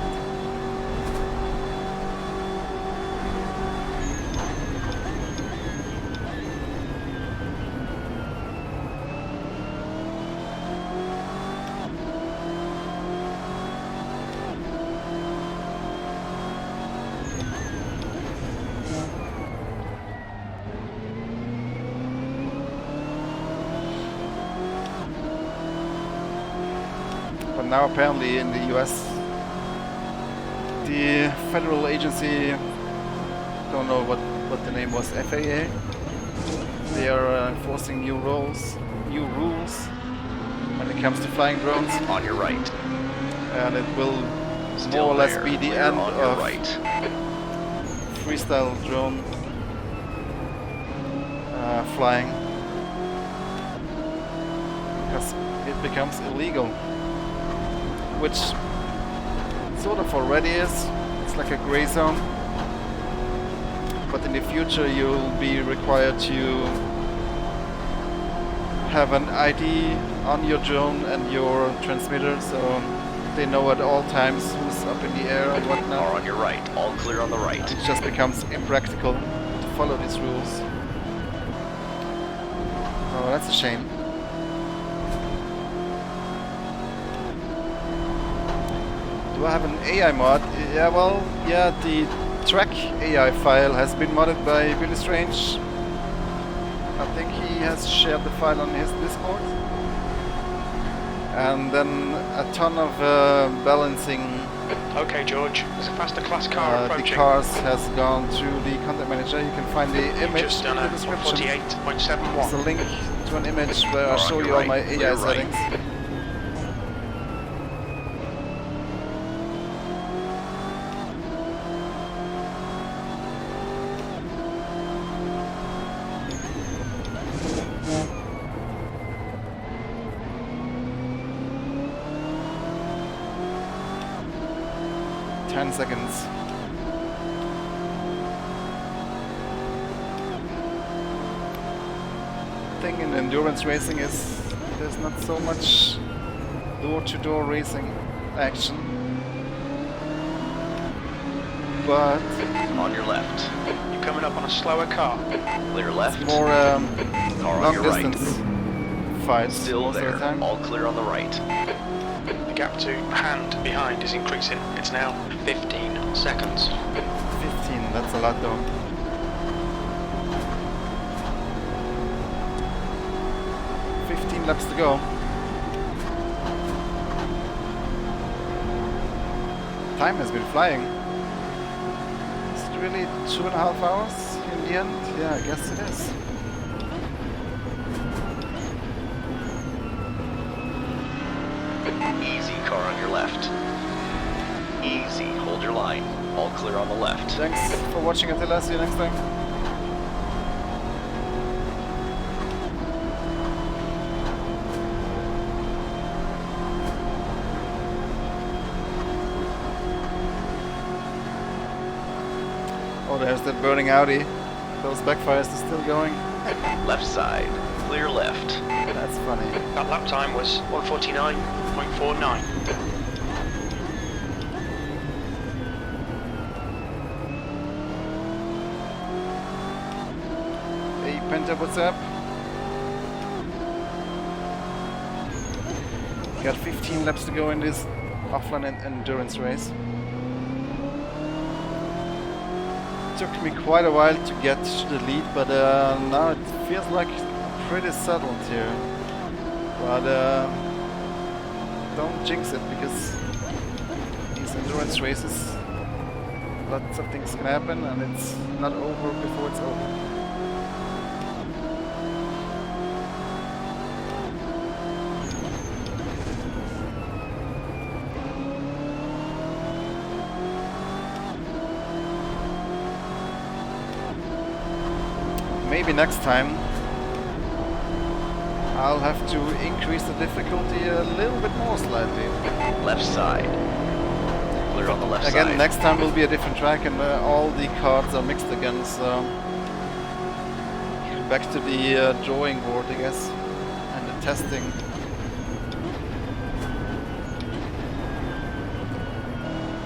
now apparently in the US, the federal agency, don't know what the name was, FAA, they are enforcing new rules when it comes to flying drones. On your right. And it will Still more or less there. be the Clear end on your of right. freestyle drone flying, because it becomes illegal, which sort of already is. It's like a gray zone, but in the future you'll be required to have an ID on your drone and your transmitter, so they know at all times who's up in the air and whatnot. Are on your right. All clear on the right. It just becomes impractical to follow these rules. Oh, that's a shame. Do I have an AI mod? Yeah, well, yeah, the track AI file has been modded by Billy Strange. I think he has shared the file on his Discord. And then a ton of balancing. Okay, George, there's a faster class car approaching. The cars has gone through the content manager. You can find the image just in done the a description. 48.71. There's a link to an image where I show you all my AI settings. 10 seconds. The thing in endurance racing is there's not so much door-to-door racing action, but On your left. You're coming up on a slower car. Clear left. more Car on long your distance fights Still most of there. the time. All clear on the right. The gap to hand behind is increasing. It's now 15 seconds. 15, that's a lot though. Laps to go. Time has been flying. Is it really 2.5 hours in the end? Yeah, I guess it is. Easy, car on your left. Easy, hold your line. All clear on the left. Thanks for watching, Attila. See you next time. Oh, there's that burning Audi. Those backfires are still going. Left side, clear left. That's funny. That lap time was 1:49.49. Hey Penta, what's up? Got 15 laps to go in this offline endurance race. Took me quite a while to get to the lead, but now it feels like pretty settled here. But don't jinx it, because these endurance races, lots of things can happen and it's not over before it's over. Maybe next time I'll have to increase the difficulty a little bit more slightly. Left side. Clear on the left side. Again, next time will be a different track and all the cards are mixed again, so back to the drawing board, I guess, and the testing.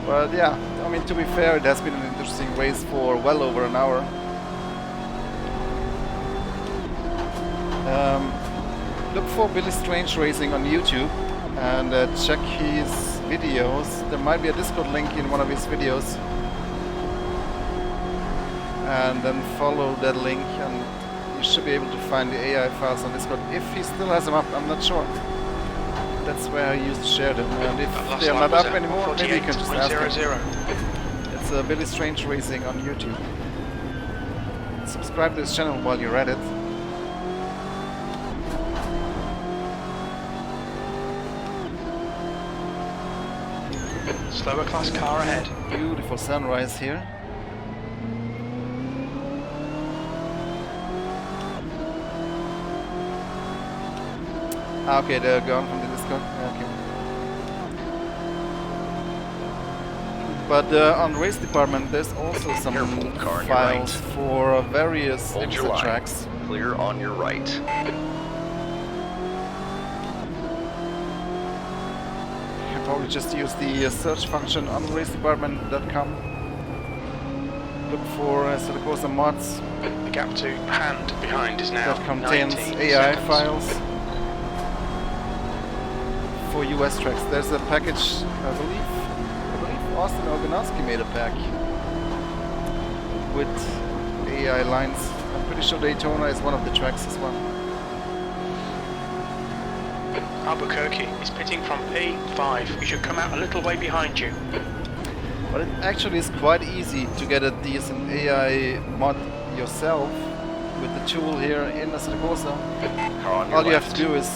But yeah, I mean, to be fair, it has been an interesting race for well over an hour. Look for Billy Strange Racing on YouTube and check his videos. There might be a Discord link in one of his videos. And then follow that link and you should be able to find the AI files on Discord. If he still has them up, I'm not sure. that's where I used to share them. And if Last they are lap not was up at anymore, maybe you can just ask them. 48.00. It's Billy Strange Racing on YouTube. Subscribe to this channel while you're at it. Slower class car ahead. Beautiful sunrise here. Ah, okay, they're gone from the Discord. Okay. But on race department, there's also some files for various exit tracks. Clear on your right. You can probably just use the search function on racedepartment.com. Look for Assetto Corsa mods. The gap to hand behind is now that contains 90 AI seconds. files for US tracks. There's a package, I believe Austin Organowski made a pack with AI lines. I'm pretty sure Daytona is one of the tracks as well. Albuquerque is pitting from P5. You should come out a little way behind you. But it actually is quite easy to get a decent AI mod yourself with the tool here in Assetto Corsa. All you have to do is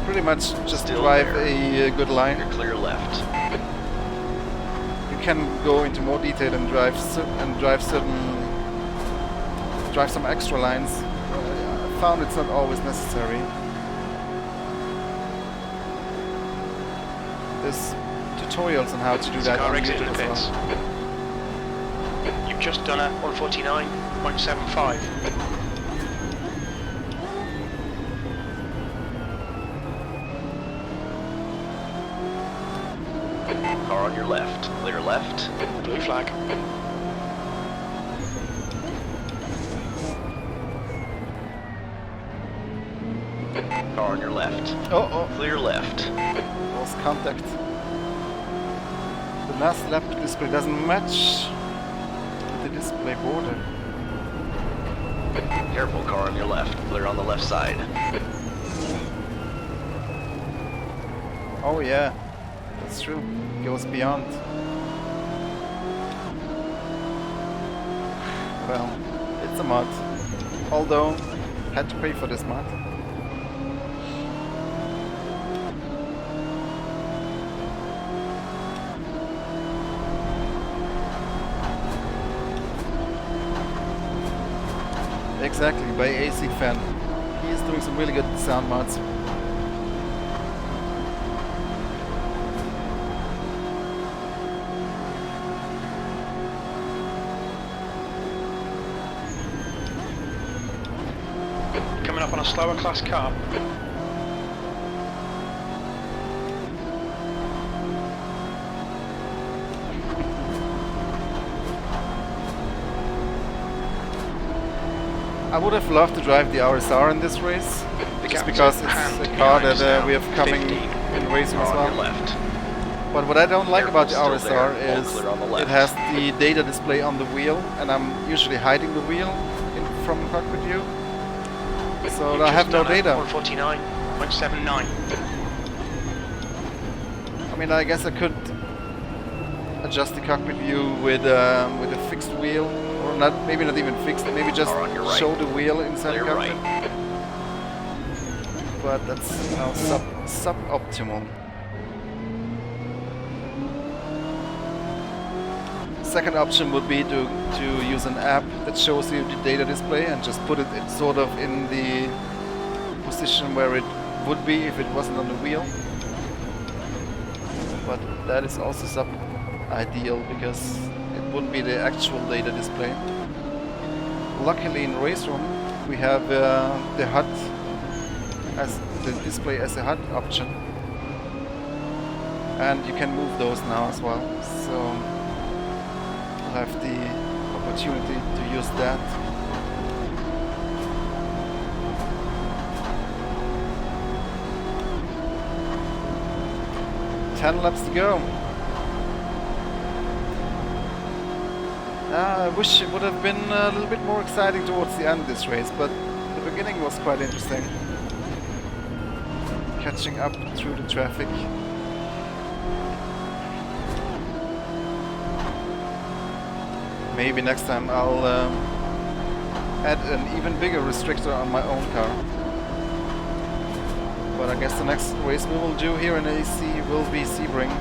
pretty much just drive a good line. You're clear left. You can go into more detail and drive some extra lines. I found it's not always necessary. There's tutorials on how to do that on YouTube as well. You've just done a 149.75. Car on your left. Clear left. Blue flag. Car on your left. Oh. Clear left. Lost contact. The last lap display doesn't match the display border. Careful, car on your left. Clear on the left side. Oh yeah, that's true. It goes beyond. Well, it's a mod. Although, had to pay for this mod. Exactly, by AC Fan. He is doing some really good sound mods. Coming up on a slower class car. I would have loved to drive the RSR in this race, just because it's a car that we have coming in racing as well. But what I don't like about the RSR is it has the data display on the wheel, and I'm usually hiding the wheel from cockpit view, so I have no data. 149.79. I mean, I guess I could adjust the cockpit view with a fixed wheel. Or not, maybe not even fixed, maybe just show the wheel inside the cockpit. But that's now suboptimal. Second option would be to use an app that shows you the data display and just put it sort of in the position where it would be if it wasn't on the wheel. But that is also sub-ideal because wouldn't be the actual data display. Luckily in Race Room we have the HUD as the display as a HUD option, and you can move those now as well, so you'll have the opportunity to use that. Ten laps to go. I wish it would have been a little bit more exciting towards the end of this race, but the beginning was quite interesting. catching up through the traffic. Maybe next time I'll add an even bigger restrictor on my own car. But I guess the next race we will do here in AC will be Sebring.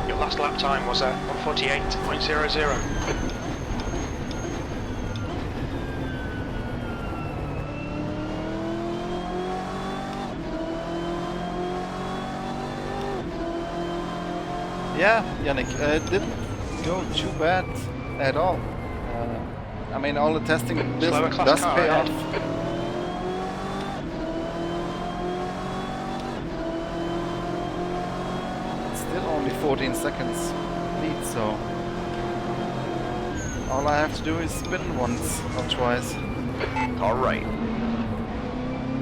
Your last lap time was at 1:48.00. Yeah, Yannick, it didn't go too bad at all. I mean, all the testing does pay off. It's still only 14 seconds lead, so all I have to do is spin once or twice. All right.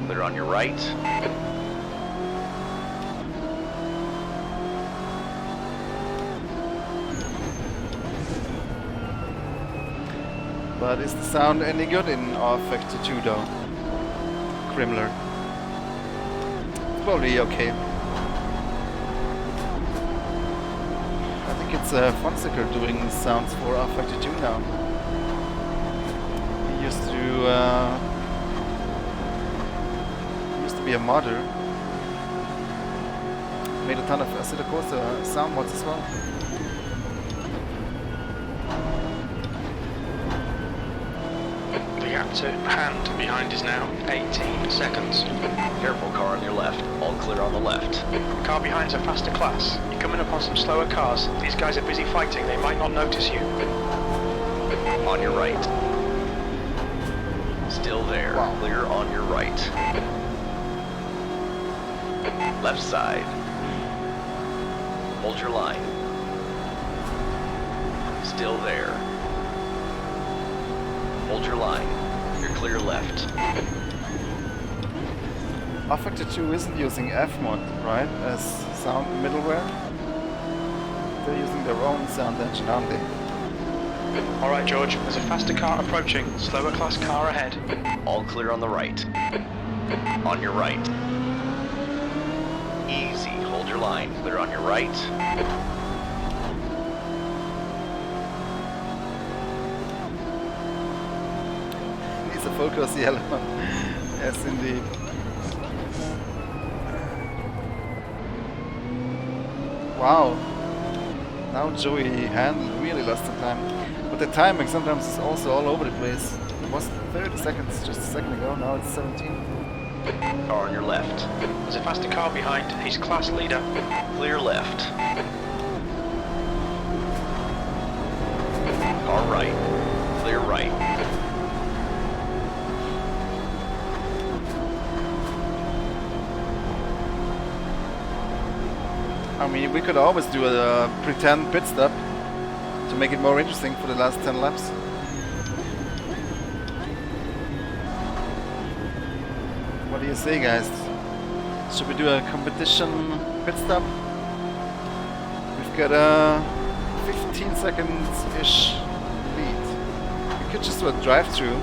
Clear on your right. But is the sound any good in R-Factor 2 though? Crimler. Probably okay. I think it's Fonseca doing sounds for R-Factor 2 now. He used to be a modder. Made a ton of Assetto Corsa sound mods as well. To hand behind is now 18 seconds. Careful, car on your left. All clear on the left. Car behind's a faster class. You're coming up on some slower cars. These guys are busy fighting. They might not notice you. On your right. Still there. Wow. Clear on your right. Left side. Hold your line. Still there. Hold your line. You're clear left. R-Factor 2 isn't using Fmod, right, as sound middleware? They're using their own sound engine, aren't they? Alright, George, there's a faster car approaching. Slower class car ahead. All clear on the right. On your right. Easy. Hold your line. Clear on your right. Full course yellow. Yes, indeed. Wow. Now Joey Handel really lost some time. But the timing sometimes is also all over the place. It was 30 seconds just a second ago, now it's 17. Car on your left. There's a faster car behind. He's class leader. Clear left. Car right. Clear right. I mean, we could always do a pretend pit stop to make it more interesting for the last 10 laps. What do you say, guys? Should we do a competition pit stop? We've got a 15 seconds-ish lead. We could just do a drive-through.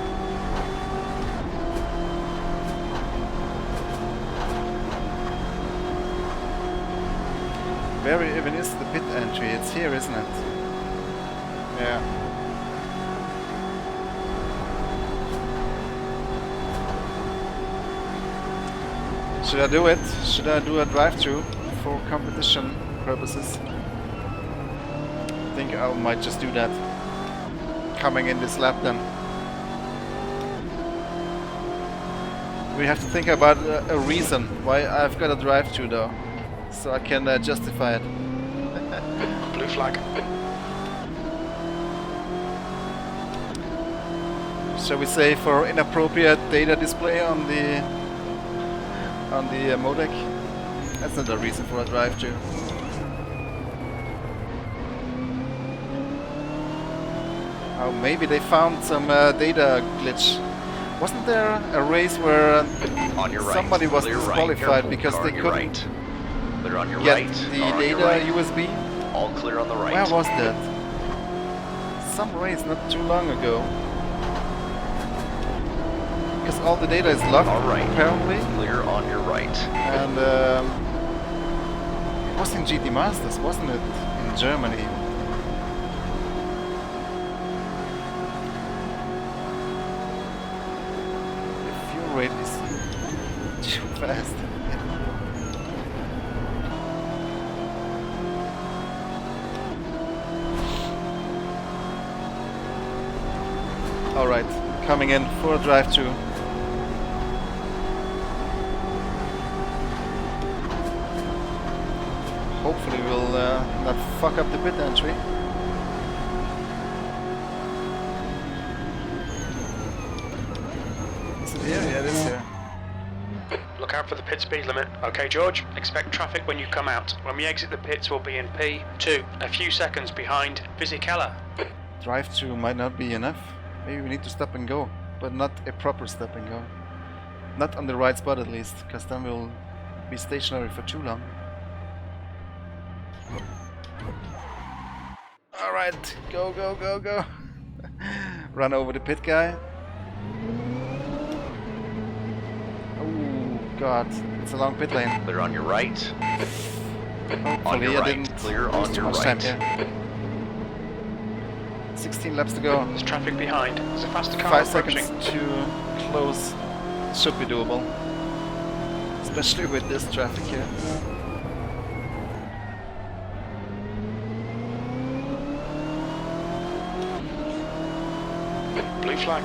Where even is the pit entry? It's here, isn't it? Yeah. Should I do it? Should I do a drive-through for competition purposes? I think I might just do that. Coming in this lap then. We have to think about a reason why I've got a drive-through though. So I can justify it. Blue flag. Shall we say for inappropriate data display on the modec? That's not a reason for a drive-through. Oh, maybe they found some data glitch. Wasn't there a race where somebody was disqualified because they couldn't on your get right. the data USB? All clear on the right. Where was that? Some race not too long ago. Because all the data is locked, all right. apparently. Clear on your right. And it was in GT Masters, wasn't it? In Germany. The fuel rate is too fast. Alright, coming in for a drive-through. Hopefully we'll not fuck up the pit entry. Is it here? Yeah, it is here. Look out for the pit speed limit. Okay, George, expect traffic when you come out. When we exit the pits, we'll be in P2, a few seconds behind Fisichella. Drive-through might not be enough. Maybe we need to stop and go, but not a proper stop and go. Not on the right spot at least, because then we'll be stationary for too long. Alright, go, go, go, go. Run over the pit guy. Oh god, it's a long pit lane. Clear on your right. Hopefully On your I right. didn't Clear lose on too your much right. time here. 16 laps to go. There's traffic behind. There's a faster car 5 approaching. seconds to close. Should be doable. Especially with this traffic here. Blue flag.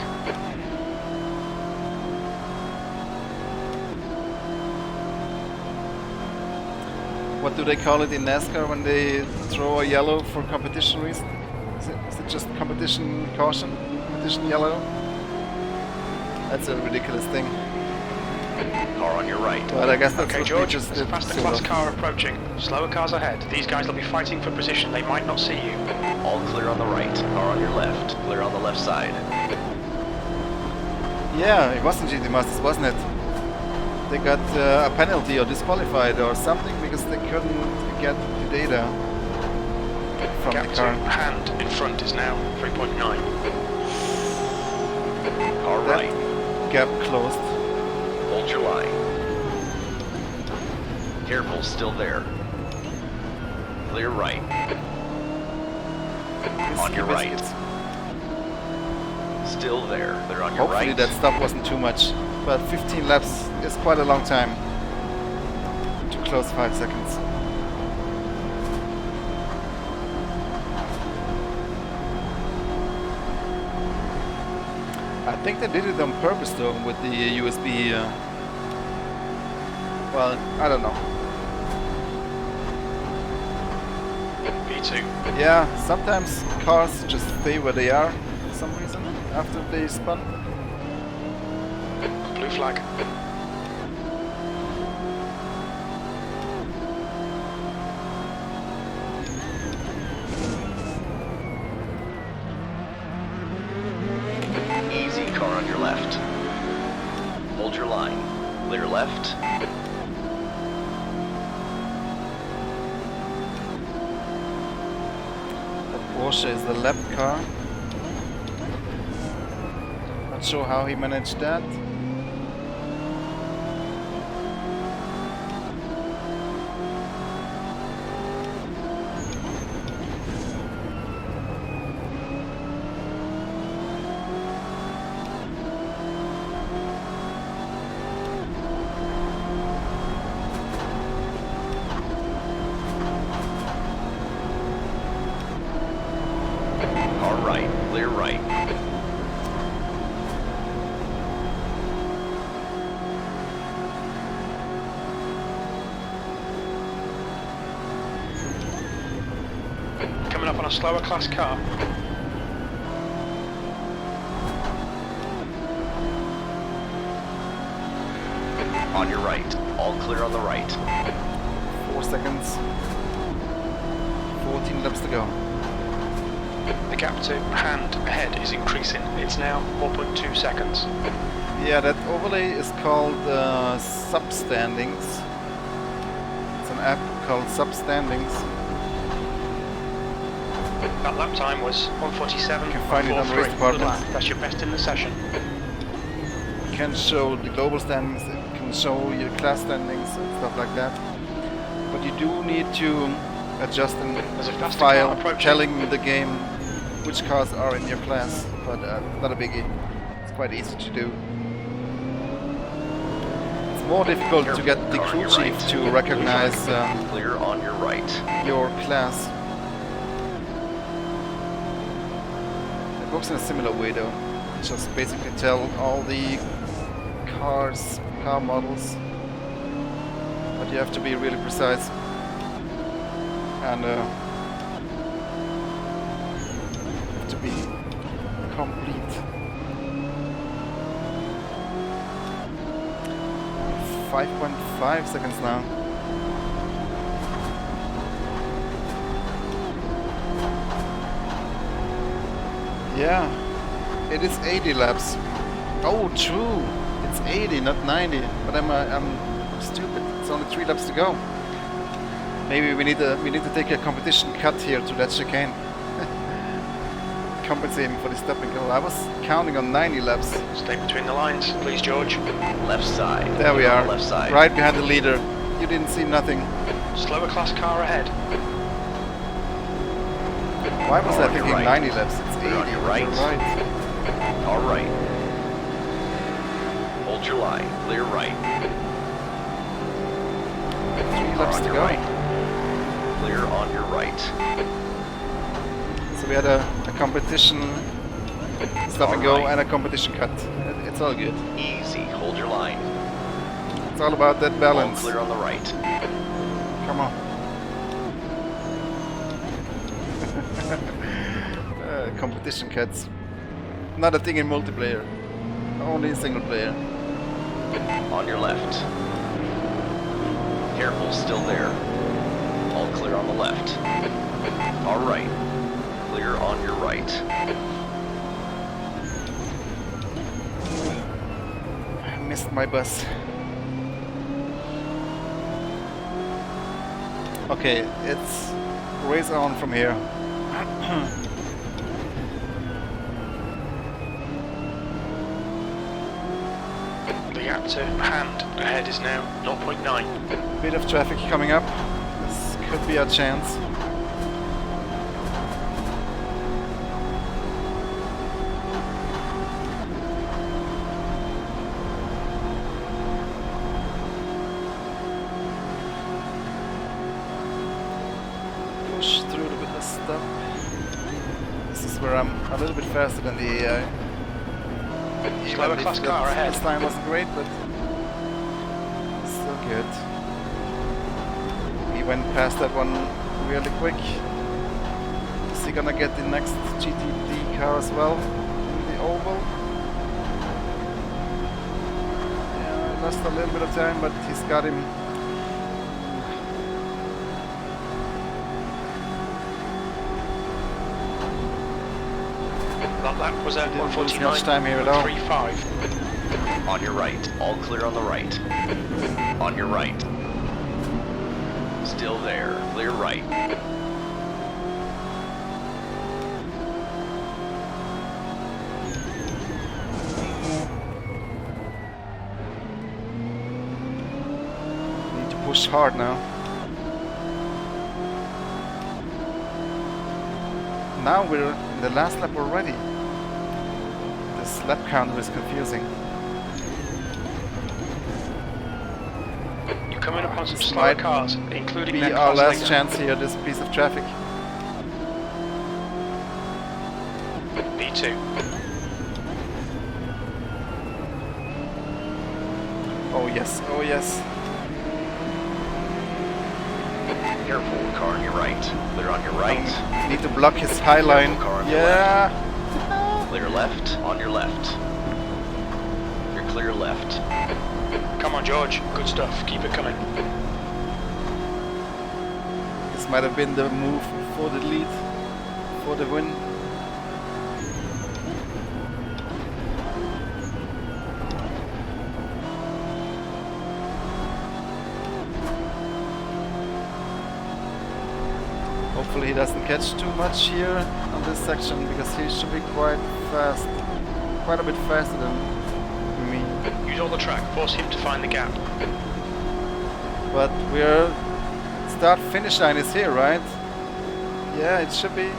What do they call it in NASCAR when they throw a yellow for competition reason? Is it just competition caution? Competition yellow? That's a ridiculous thing. Car on your right. But I guess that's Okay, what George, we just there's a did. faster sort class of. car approaching. Slower cars ahead. These guys will be fighting for position. They might not see you. All clear on the right. Car on your left. Clear on the left side. Yeah, it wasn't GT Masters, wasn't it? They got a penalty or disqualified or something because they couldn't get the data from Gap the to car. hand in front is now 3.9. Car That right. gap closed. Hold your line. Careful, still there. Clear right. On your right. Biscuits. Still there. Clear on your Hopefully right. that stop wasn't too much, but 15 laps is quite a long time to close 5 seconds. I think they did it on purpose though with the USB. Well, I don't know. P2. Yeah, sometimes cars just stay where they are for some reason after they spun. Blue flag. Easy, car on your left. Hold your line. Clear left. The Porsche is the lap car. Not sure how he managed that. Car right. Clear right. Coming up on a slower class car. On your right. All clear on the right. 4 seconds. 14 laps to go. The gap to hand ahead is increasing. It's now 4.2 seconds. Yeah, that overlay is called Substandings. It's an app called Substandings. That lap time was 1:47. You can find it on the race department. That's your best in the session. You can show the global standings, it can show your class standings and stuff like that. But you do need to adjust in the file telling the game which cars are in your class, but not a biggie. It's quite easy to do. It's more difficult to get the crew chief to recognize clear on your right. your class. It works in a similar way though. Just basically tell all the car models, but you have to be really precise and have to be complete. 5.5 seconds now. Yeah, it is 80 laps. Oh, true. It's 80, not 90. But I'm stupid. It's only 3 laps to go. Maybe we need to take a competition cut here to that chicane. Compensating for the stop and go. I was counting on 90 laps. Stay between the lines, please, George. Left side. There we are. Left side. Right behind the leader. You didn't see nothing. Slower class car ahead. Why was I thinking right. 90 laps? It's 80. On your right. Right. All right. Hold your line. Clear right. 3 laps to your go. right. Clear on your right. So we had a competition stop and go and a competition cut. It's all good. Easy. Hold your line. It's all about that All balance. clear on the right. Come on. Competition cuts. Not a thing in multiplayer. Only in single player. On your left. Careful, still there. All clear on the left. All right. Clear on your right. I missed my bus. Okay, it's race on from here. The gap to hand ahead is now 0.9. Bit of traffic coming up. This could be a chance. Push through the stop. This is where I'm a little bit faster than the AI. Slower class car ahead. This time wasn't great, but still good. He went past that one really quick. Is he gonna get the next GTD car as well in the oval? Yeah, I lost a little bit of time, but he's got him. That lap was at Didn't lose much time here at all. 1:45. On your right. All clear on the right. On your right. Still there. Clear right. Need to push hard now. Now we're in the last lap already. This lap counter is confusing. You're coming up on some This slower might cars, including Be that our class last leader. chance here, this piece of traffic. P2. Oh yes, oh yes. Careful. Car on your right. Clear on your right. Need to block his high line. Car on your Yeah. Clear left. On your left. You're clear left. Come on, George. Good stuff. Keep it coming. This might have been the move for the lead, for the win. Hopefully he doesn't catch too much here on this section, because he should be quite fast. Quite a bit faster than me. Use all the track, force him to find the gap. But we're... start-finish line is here, right? Yeah, it should be.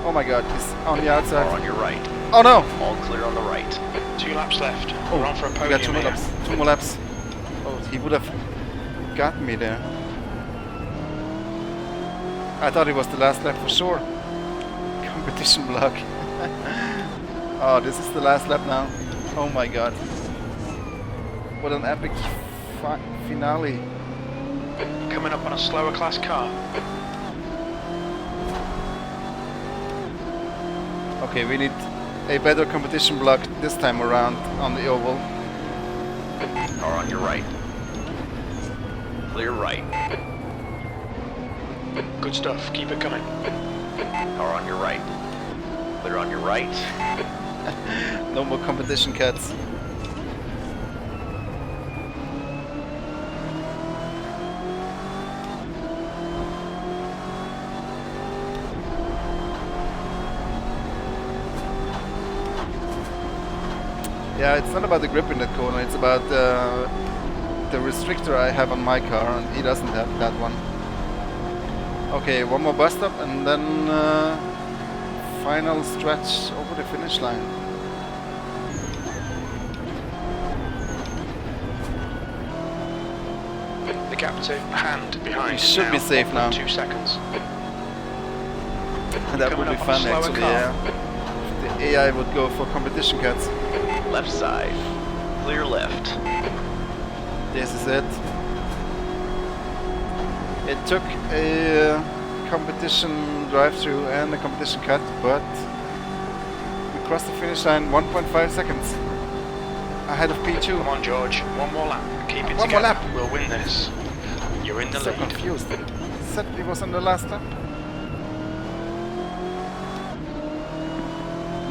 Oh my god, he's on the outside. Car on your right. Oh no! All clear on the right. 2 laps left. Oh, We're on for a we podium got 2 more here. laps. 2 more laps. Oh, he would have gotten me there. I thought it was the last lap for sure. Competition block. Oh, this is the last lap now. Oh my god. What an epic finale. Coming up on a slower class car. Okay, we need a better competition block this time around on the oval. Car on your right. Clear right. Good stuff, keep it coming. Car on your right. Clear on your right. No more competition cats. Yeah, it's not about the grip in that corner, it's about the restrictor I have on my car, and he doesn't have that one. Okay, one more bus stop and then final stretch over the finish line. The gap to hand behind. We should be safe now. 2 seconds. That would be fun actually, yeah. If the AI would go for competition cats. Left side. Clear left. This is it. It took a competition drive-through and a competition cut, but we crossed the finish line 1.5 seconds ahead of P2. Come on, George. One more lap. Keep it One more together. lap. We'll win this. You're in the So lead. confused. Said it was on the last lap.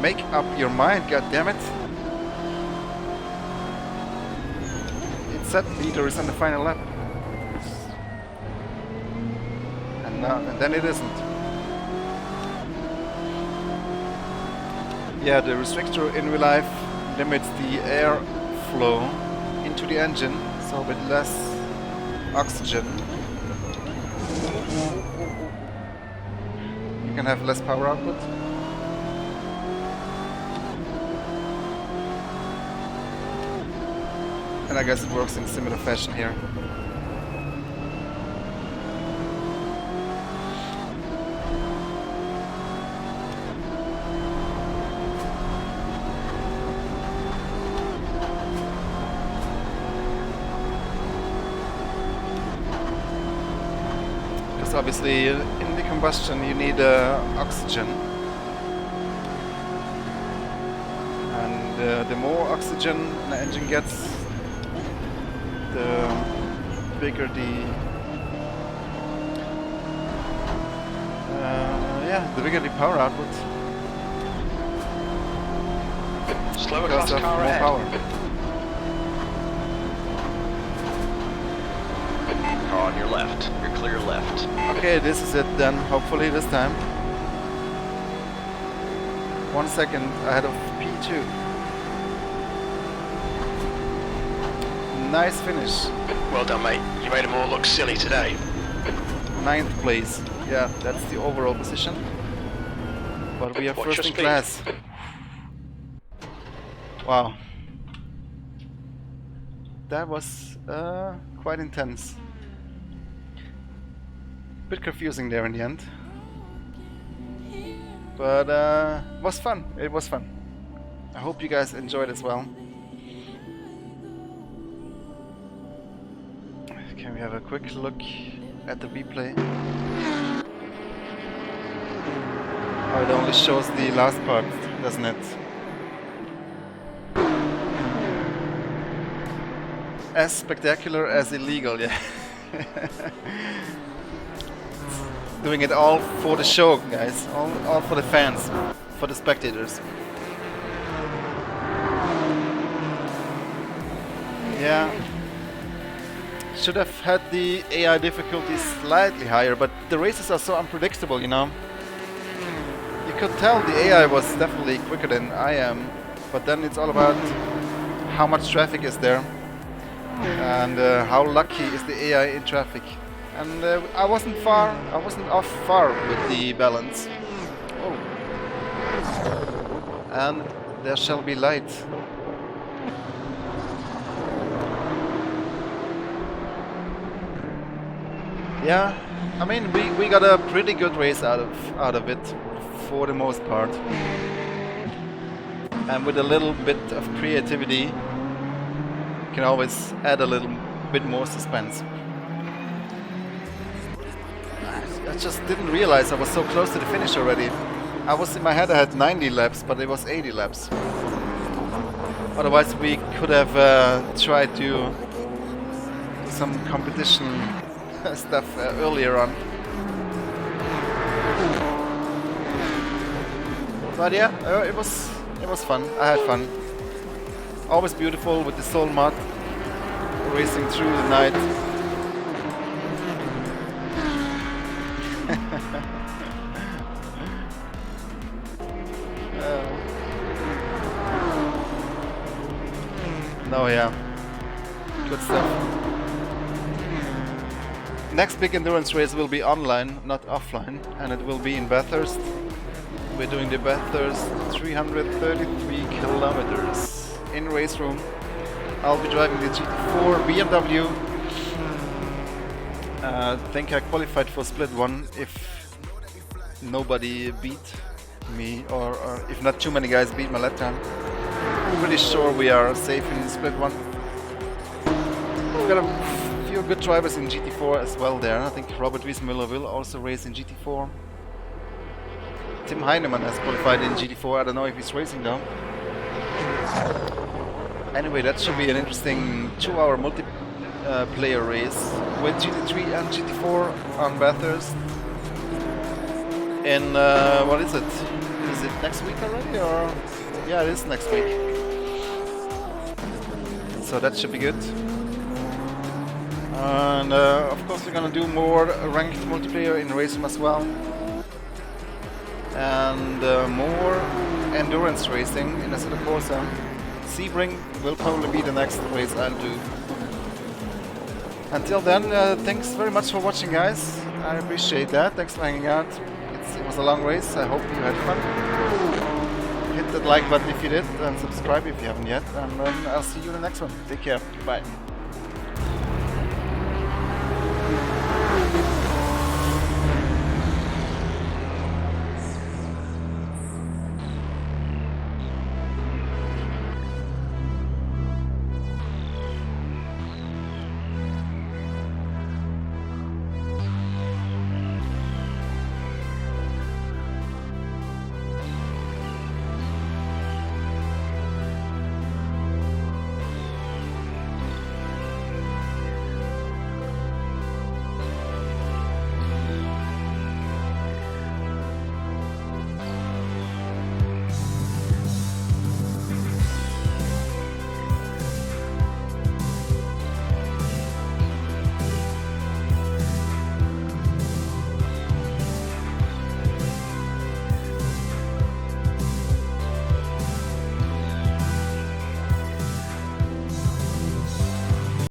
Make up your mind, goddammit. It said leader is on the final lap. And then it isn't. Yeah, the restrictor in real life limits the air flow into the engine, so with less oxygen you can have less power output. And I guess it works in similar fashion here. Obviously, in the combustion you need oxygen, and the more oxygen the engine gets, the bigger the power output. Slower Because class of car more ahead. power. Car on your left. You're clear left. Okay, this is it then, hopefully this time. 1 second ahead of P2. Nice finish. Well done, mate. You made them all look silly today. 9th place. Yeah, that's the overall position. But we are Watch first your in speed. class. Wow. That was quite intense. Bit confusing there in the end. But was fun. It was fun. I hope you guys enjoyed as well. Can we have a quick look at the replay? Oh, it only shows the last part, doesn't it? As spectacular as illegal, yeah. Doing it all for the show, guys. All for the fans, for the spectators. Yeah. should have had the AI difficulty slightly higher, but the races are so unpredictable, you know. You could tell the AI was definitely quicker than I am, but then it's all about how much traffic is there and how lucky is the AI in traffic. And I wasn't off far with the balance. Oh. And there shall be light. Yeah, I mean we got a pretty good race out of it for the most part. And with a little bit of creativity, you can always add a little bit more suspense. I just didn't realize I was so close to the finish already. I was in my head I had 90 laps, but it was 80 laps. Otherwise we could have tried to do some competition stuff earlier on. But yeah, it was fun. I had fun. Always beautiful with the soul mod racing through the night. No, yeah, good stuff. Next big endurance race will be online, not offline, and it will be in Bathurst. We're doing the Bathurst 333 kilometers in race room. I'll be driving the GT4 BMW. I think I qualified for split 1 if nobody beat me, or if not too many guys beat my lap time. I'm pretty sure we are safe in split 1. We've got a few good drivers in GT4 as well there. I think Robert Wiesmüller will also race in GT4. Tim Heinemann has qualified in GT4. I don't know if he's racing though. Anyway, that should be an interesting 2-hour multiplayer race with GT3 and GT4 on Bathurst. In what is it? Is it next week already, or? Yeah, it is next week. So that should be good. And of course we're gonna do more ranked multiplayer in Racing as well. And more endurance racing in Assetto Corsa. Sebring will probably be the next race I'll do. Until then, thanks very much for watching, guys. I appreciate that. Thanks for hanging out. It was a long race. I hope you had fun. Hit that like button if you did, and subscribe if you haven't yet. And I'll see you in the next one. Take care. Bye.